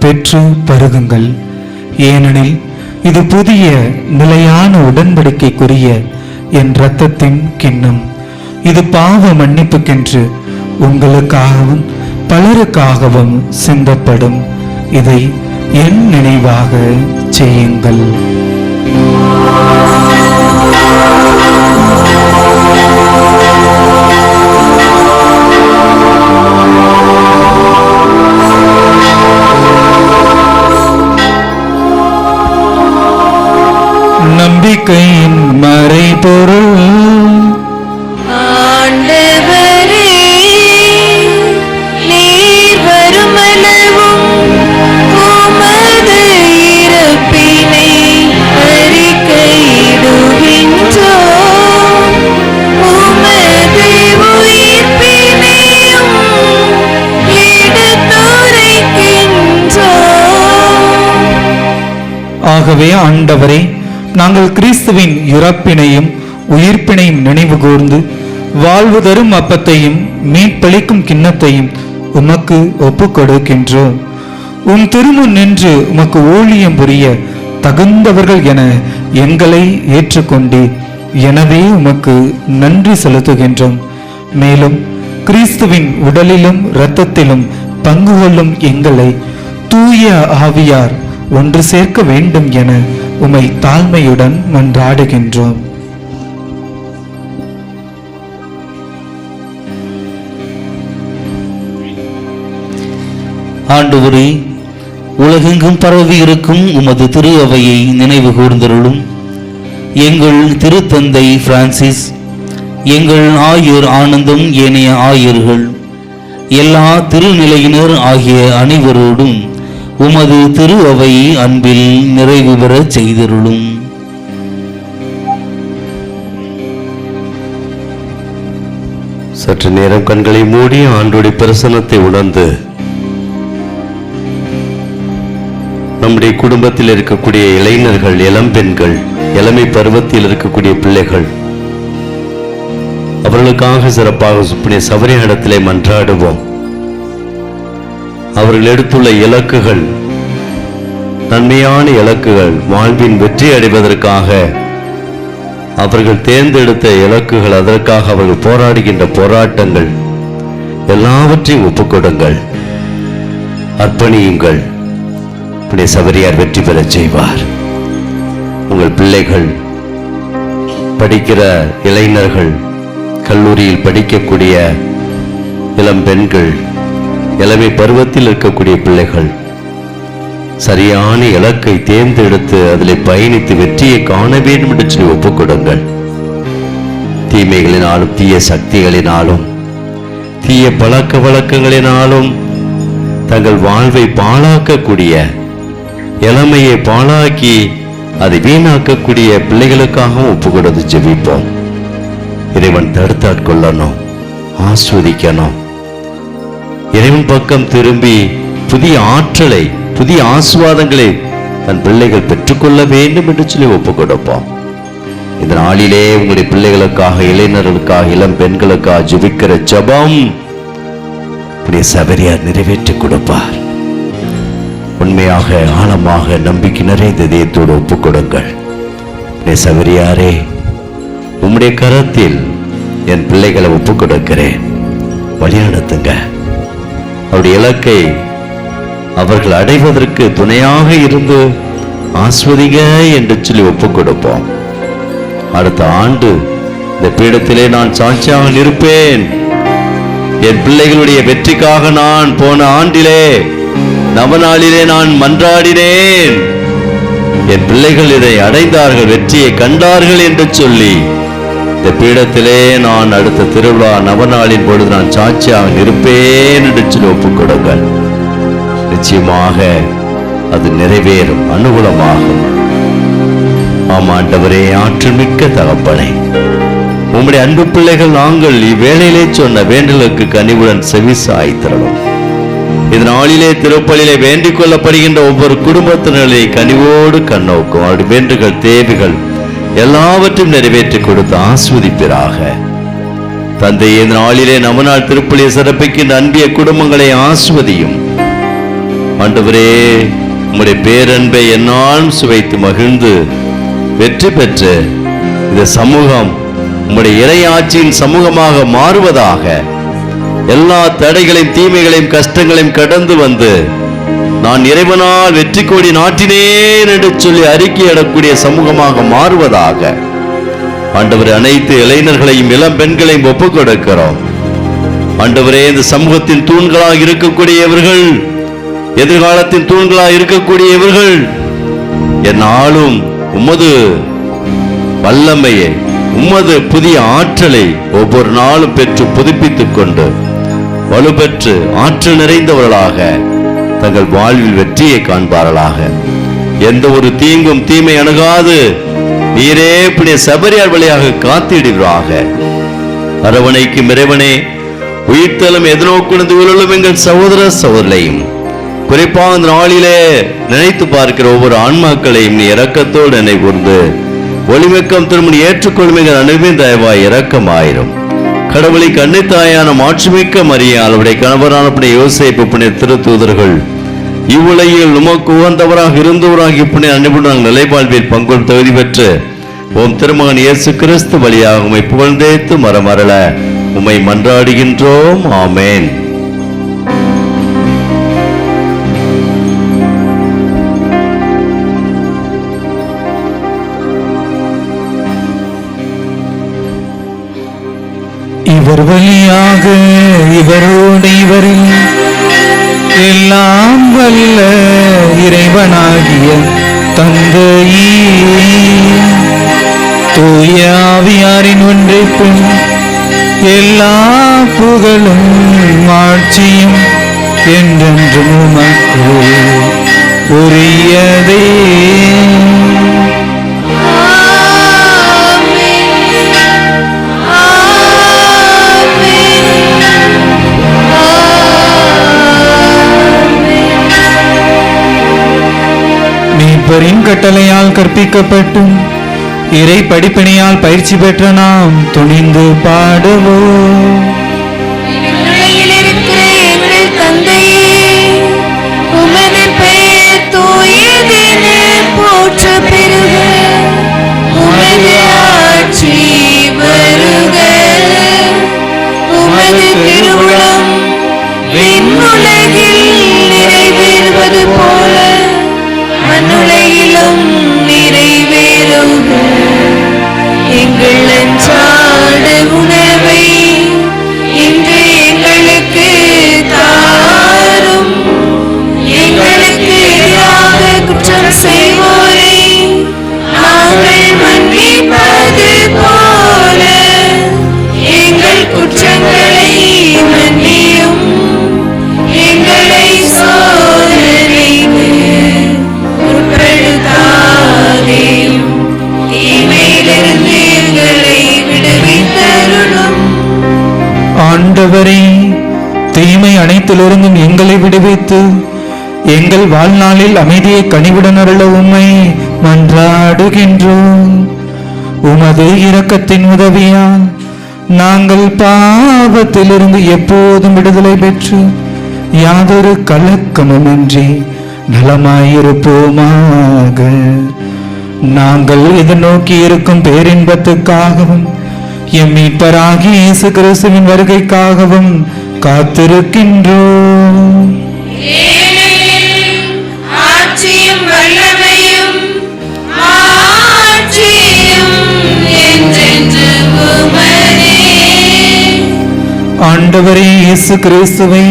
பெற்று பருகுங்கள். ஏனெனில் இது புதிய நிலையான உடன்படிக்கைக்குரிய என் இரத்தத்தின் கிண்ணம். இது பாவ மன்னிப்புக்கென்று உங்களுக்காகவும் பலருக்காகவும் சிந்தப்படும். இதை என் நினைவாக செய்யுங்கள். நம்பிக்கையின் மறைபொருள் ஆண்டவரே, நீர் வருமளவும் உமது இறப்பினை அறிக்கையிடுகின்றோம். உமது உயிர்ப்பினையும் எடுத்துரைக்கின்றோம். ஆகவே ஆண்டவரே, நாங்கள் கிறிஸ்துவின் இறப்பினையும் உயிர்ப்பினையும் நினைவு கூர்ந்து வாழ்வு தரும் அப்பத்தையும் மீட்பளிக்கும் கிண்ணத்தையும் உமக்கு ஒப்புக் கொடுக்கின்றோம். உம் திருமுன் நின்று உமக்கு ஊழியம் புரிய தகுந்தவர்கள் என எங்களை ஏற்றுக்கொண்டு எனவே உமக்கு நன்றி செலுத்துகின்றோம். மேலும் கிறிஸ்துவின் உடலிலும் இரத்தத்திலும் பங்கு கொள்ளும் எங்களை தூய ஆவியார் ஒன்று சேர்க்க வேண்டும் என உம்மை தாழ்மையுடன் மன்றாடுகின்றோம். ஆண்டவரே, உலகெங்கும் பரவி இருக்கும் உமது திரு அவையை நினைவு கூர்ந்தருளும். எங்கள் திருத்தந்தை பிரான்சிஸ், எங்கள் ஆயர் ஆனந்தம், ஏனைய ஆயர்கள், எல்லா திருநிலையினர் ஆகிய அனைவரோடும் உமது திரு அவை அன்பில் நிறைவு பெறச் செய்தருளும். சற்று நேரம் கண்களை மூடி ஆண்டோடைய பிரசன்னத்தை உணர்ந்து நம்முடைய குடும்பத்தில் இருக்கக்கூடிய இளைஞர்கள், இளம்பெண்கள், இளமை பருவத்தில் இருக்கக்கூடிய பிள்ளைகள், அவர்களுக்காக சிறப்பாக புனித சவரியிடத்திலே மன்றாடுவோம். அவர்கள் எடுத்துள்ள இலக்குகள் நன்மையான இலக்குகள், வாழ்வின் வெற்றி அடைவதற்காக அவர்கள் தேர்ந்தெடுத்த இலக்குகள், அதற்காக அவர்கள் போராடுகின்ற போராட்டங்கள் எல்லாவற்றையும் ஒப்புக்கொடுங்கள், அர்ப்பணியுங்கள். புனித சவரியார் வெற்றி பெறச் செய்வார். உங்கள் பிள்ளைகள், படிக்கிற இளைஞர்கள், கல்லூரியில் படிக்கக்கூடிய இளம் பெண்கள், இளமை பருவத்தில் இருக்கக்கூடிய பிள்ளைகள் சரியான இலக்கை தேர்ந்தெடுத்து அதில் பயணித்து வெற்றியை காண வேண்டும் என்று சொல்லி ஒப்புக்கொடுங்கள். தீமைகளினாலும் தீய சக்திகளினாலும் தீய பழக்க வழக்கங்களினாலும் தங்கள் வாழ்வை பாழாக்கக்கூடிய, இளமையை பாழாக்கி அதை வீணாக்கக்கூடிய பிள்ளைகளுக்காகவும் ஒப்புக்கொடுத்து ஜெபிப்போம். இறைவன் தடுத்தாட்கொள்ளணும், ஆஸ்வதிக்கணும். இறைவன் பக்கம் திரும்பி புதிய ஆற்றலை, புதிய ஆசுவாதங்களை தன் பிள்ளைகள் பெற்றுக்கொள்ள வேண்டும் என்று சொல்லி ஒப்புக் கொடுப்போம். இந்த நாளிலே உங்களுடைய பிள்ளைகளுக்காக, இளைஞர்களுக்காக, இளம் பெண்களுக்காக ஜெபிக்கிற ஜெபம் புனித சவரியார் நிறைவேற்றி கொடுப்பார். உண்மையாக, ஆழமாக, நம்பிக்கை நிறைந்த இதயத்தோடு ஒப்புக் கொடுங்கள். புனித சவரியாரே, உம்முடைய கரத்தில் என் பிள்ளைகளை ஒப்புக் கொடுக்கிறேன், வழிநடத்துங்க. அவருடைய இலக்கை அவர்கள் அடைவதற்கு துணையாக இருந்து ஆஸ்வதிங்க என்று சொல்லி ஒப்புக் கொடுப்போம். அடுத்த ஆண்டு இந்த பீடத்திலே நான் சாட்சியாக இருப்பேன். என் பிள்ளைகளுடைய வெற்றிக்காக நான் போன ஆண்டிலே நவநாளிலே நான் மன்றாடினேன். என் பிள்ளைகள் இதை அடைந்தார்கள், வெற்றியை கண்டார்கள் என்று சொல்லி இந்த பீடத்திலே நான் அடுத்த திருவிழா நவநாளின் பொழுது நான் சாட்சியாக இருப்பேன் என்று சொல்லி ஒப்புக் கொடுங்கள். நிச்சயமாக அது நிறைவேறும், அனுகூலமாகும். ஆமாண்டவரே, ஆற்றல் மிக்க தகப்பனே, உம்முடைய அன்பு பிள்ளைகள் நாங்கள் இவ்வேளையிலே சொன்ன வேண்டலுக்கு கனிவுடன் செவிசாய்த்திரணும். இதனாலே திருப்பலியிலே வேண்டிக் கொள்ளப்படுகின்ற ஒவ்வொரு குடும்பத்தினரை கனிவோடு கண்ணோக்கும். அவருடைய வேண்டுகள் தேவைகள் எல்லாவற்றையும் நிறைவேற்றி கொடுத்து ஆஸ்வதிப்பீராக. தந்தை, இந்த நாளிலே நவநாள் திருப்பலியை சிறப்பிக்கின்ற அன்பிய குடும்பங்களை ஆஸ்வதியும். ஆண்டவரே, உம்முடைய பேரன்பை என்னாலும் சுவைத்து மகிழ்ந்து வெற்றி பெற்று இந்த சமூகம் உம்முடைய இறையாட்சியின் சமூகமாக மாறுவதாக. எல்லா தடைகளையும் தீமைகளையும் கஷ்டங்களையும் கடந்து வந்து நான் இறைவனால் வெற்றி கோடி நாட்டினேன் என்று சொல்லி அறிக்கையிடக்கூடிய சமூகமாக மாறுவதாக. ஆண்டவரே, அனைத்து இளைஞர்களையும் இளம் பெண்களையும் ஒப்புக் கொடுக்கிறோம். ஆண்டவரே, இந்த சமூகத்தின் தூண்களாக இருக்கக்கூடியவர்கள், எதிர்காலத்தின் தூண்களாக இருக்கக்கூடியவர்கள் என்னாலும் உமது வல்லமையை, உமது புதிய ஆற்றலை ஒவ்வொரு நாளும் பெற்று புதுப்பித்துக் கொண்டு வலுப்பெற்று ஆற்றல் நிறைந்தவர்களாக தங்கள் வாழ்வில் வெற்றியை காண்பார்களாக. எந்த ஒரு தீங்கும் தீமை அணுகாது நீரே புனித சபரியார் வழியாக காத்திடுவீராக. அரவணைக்கும் இறைவனே, உயிர்த்தலும் எதிர்நோக்குணர்ந்து உள்ள எங்கள் சகோதர சகோதரையும் குறிப்பாக இந்த நாளிலே நினைத்து பார்க்கிற ஒவ்வொரு ஆன்மாக்களையும் நீ இரக்கத்தோடு நினைவுகூர்ந்து ஒளிமிக்கம் திருமணி ஏற்றுக்கொள்மைகள் அனுப்பின் தயவாய் இரக்கமாயிரும். கடவுளை கண்ணித்தாயான மாட்சிமிக்க மரியாள், அவருடைய கணவரான புனித யோசேப்பு, புனித திருத்தூதர்கள் இவ்வுலகில் உமக்கு உகந்தவராக இருந்தவராக புனித அனுப்புடன் நிலைவாழ்வில் பங்கு தகுதி பெற்று உம் திருமகன் இயேசு கிறிஸ்து வழியாக உம்மை புகழ்ந்தேத்து மரமரள உம்மை மன்றாடுகின்றோம். ஆமேன். இவர் வழியாக இவரோடு இவரில் எல்லாம் வல்ல இறைவனாகிய தந்தையே, தூய ஆவியாரின் ஒன்றைப்பும் எல்லா புகழும் ஆட்சியும் என்றென்றும் உமக்கு உரியதே. மீட்பரின் கட்டளையால் கற்பிக்கப்பட்டும் இறை படிப்பினையால் பயிற்சி பெற்ற நாம் துணிந்து பாடுவோம். உமது பெயர் தூயதென போற்ற பெறுக. உமது ஆட்சி வருக. உமது திருவுளம் விண்ணுலகில் நிறைவேறுவது போல மண்ணுலகிலும் நிறைவேறுக. எங்கள் அன்றாட உணவை இன்று எங்களுக்கு தாரும். எங்களுக்கு எதிராக குற்றம் செய்வோரை நாங்கள் மன்னிப்பது போல எங்கள் குற்றங்களை மன்னியும். எங்களை சோதனைக்கு உட்படுத்தாதேயும், தீமையிலிருந்து எங்களை விடுவித்தருளும். ஆண்டவரே, தீமை அனைத்திலிருந்தும் எங்களை விடுவித்து எங்கள் வாழ்நாளில் அமைதியை கனிவுடன் அருள உம்மை மன்றாடுகின்றோம். உமது இரக்கத்தின் உதவியால் நாங்கள் பாவத்திலிருந்து எப்போதும் விடுதலை பெற்று யாதொரு கலக்கமுமின்றி நலமாயிருப்போமாக. நாங்கள் எதிர்நோக்கி இருக்கும் பேரின்பத்துக்காகவும் எம் மீட்பராகிய இயேசு கிறிஸ்துவின் வருகைக்காகவும் காத்திருக்கின்றோம். ஆட்சியும் வல்லமையும் ஆட்சியும் என்றென்றும் உமதே. ஆண்டவரே இயேசு கிறிஸ்துவே,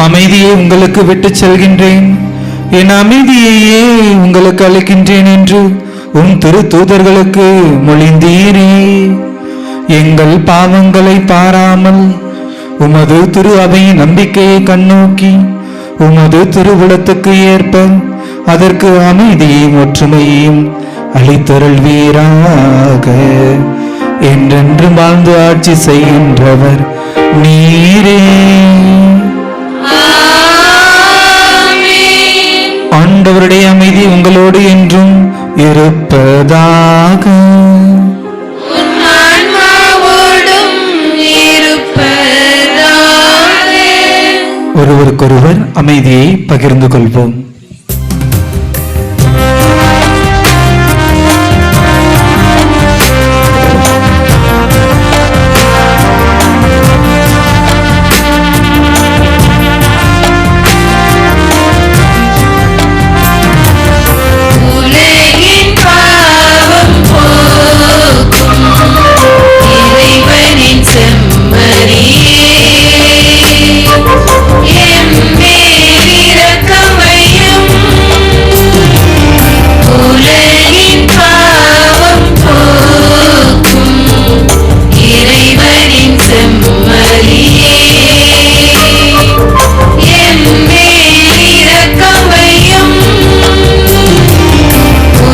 அமைதியை உங்களுக்கு விட்டுச் செல்கின்றேன், என் அமைதியையே உங்களுக்கு அளிக்கின்றேன் என்று உம் திரு தூதர்களுக்கு மொழிந்தீரே. எங்கள் பாவங்களை பாராமல் உமது திரு அவையின் நம்பிக்கையை கண்ணோக்கி உமது திருவுளத்துக்கு ஏற்ப அதற்கு அமைதியையும் ஒற்றுமையையும் அளித்தருள்வீராக. என்றென்று வாழ்ந்து ஆட்சி செய்கின்றவர் நீரே. ஆண்டவருடைய அமைதி உங்களோடு என்றும் இருப்பதாக. உன் ஆன்மாவோடும் இருப்பதாக. ஒருவருக்கொருவர் அமைதியை பகிர்ந்து கொள்வோம். உலகின் பாவம் போக்கும் இறைவனின் செம்மறியே, எம்மேல் இரக்கம் வையும். உலகின் பாவம் போக்கும் இறைவனின் செம்மறியே, எம்மேல் இரக்கம் வையும்.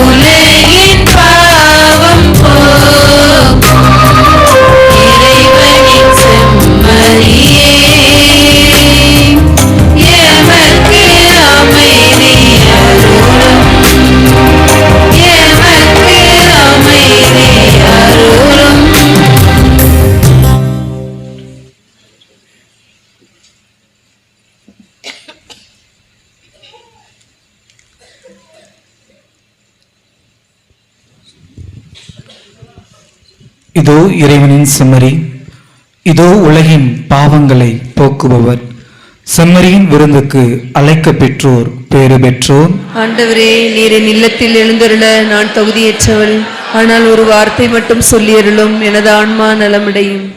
உலகின் பாவம் போக்கும் இறைவனின் செம்மறியே, எமக்கு அமைதி அருளும். எமக்கு அமைதி அருளும். இதோ இறைவனின் செம்மறி, இதோ உலகின் பாவங்களை போக்குபவர். செம்மறியின் விருந்துக்கு அழைக்க பெற்றோர் பேறு பெற்றோர். ஆண்டவரே, நீர் என் இல்லத்தில் எழுந்தருள நான் தகுதியற்றவள். ஆனால் ஒரு வார்த்தை மட்டும் சொல்லியருளும், எனது ஆன்மா நலமடையும்.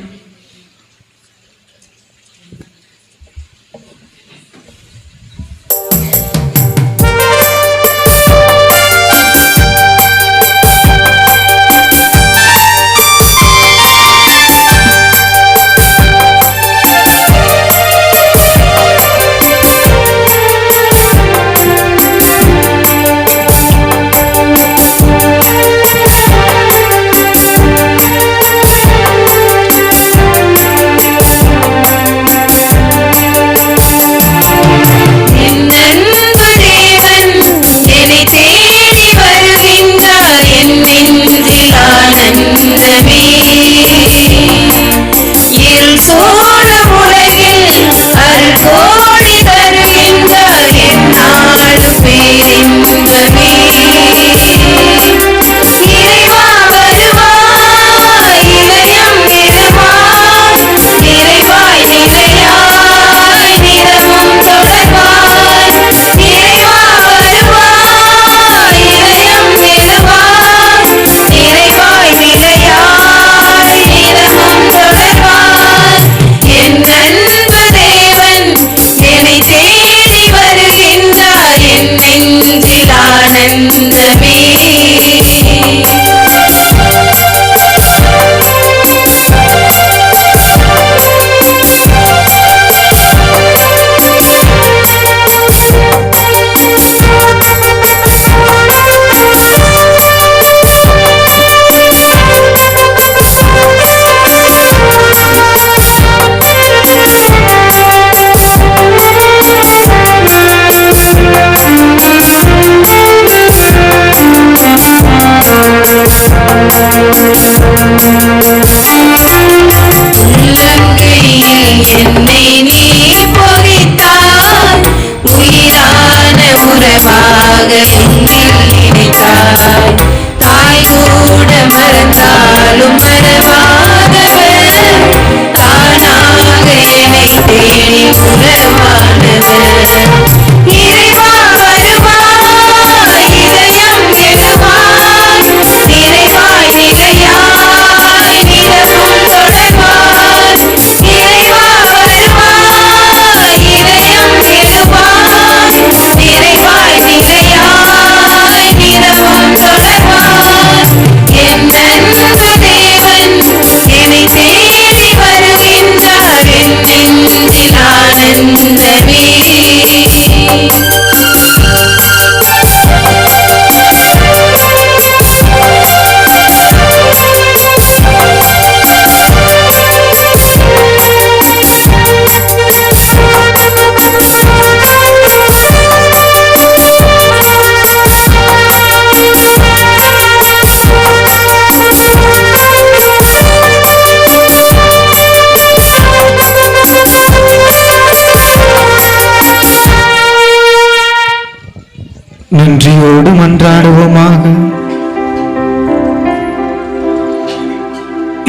பக்தியோடு மன்றாடுவோமாக.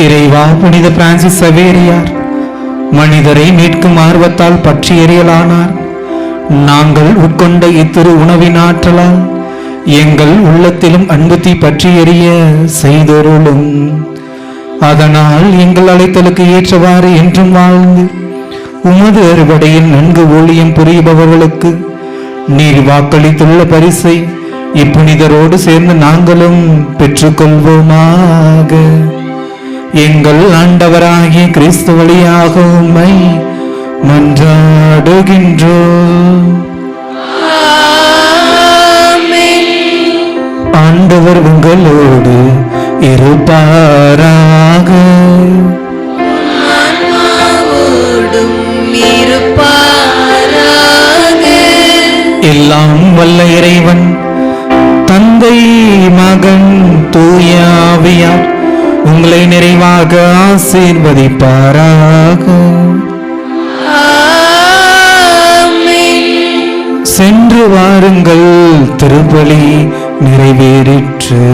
இறைவா, புனித பிரான்சிஸ் சவேரியார் மனிதரை மீட்கும் ஆர்வத்தால் பற்றி எறியலானார். நாங்கள் உட்கொண்ட இத்திரு உணவின் ஆற்றலால் எங்கள் உள்ளத்திலும் அன்பு தீ பற்றி எறிய செய்தொருளும். அதனால் எங்கள் அழைத்தலுக்கு ஏற்றவாறு என்றும் வாழ்ந்து உமது அறுவடையில் நன்கு ஊழியம் புரிபவர்களுக்கு நீர் வாக்களித்துள்ள பரிசை இப்புனிதரோடு சேர்ந்து நாங்களும் பெற்றுக்கொள்வோமாக. எங்கள் ஆண்டவராகிய கிறிஸ்து வழியாக உம்மை மன்றாடுகின்றோம். ஆண்டவர் உங்களோடு இருப்பாராக. எல்லாம் வல்ல இறைவன் தந்தை, மகன், தூய ஆவியார் உங்களை நிறைவாக ஆசீர்வதிப்பாராக. சென்று வாருங்கள், திருப்பலி நிறைவேறிற்று.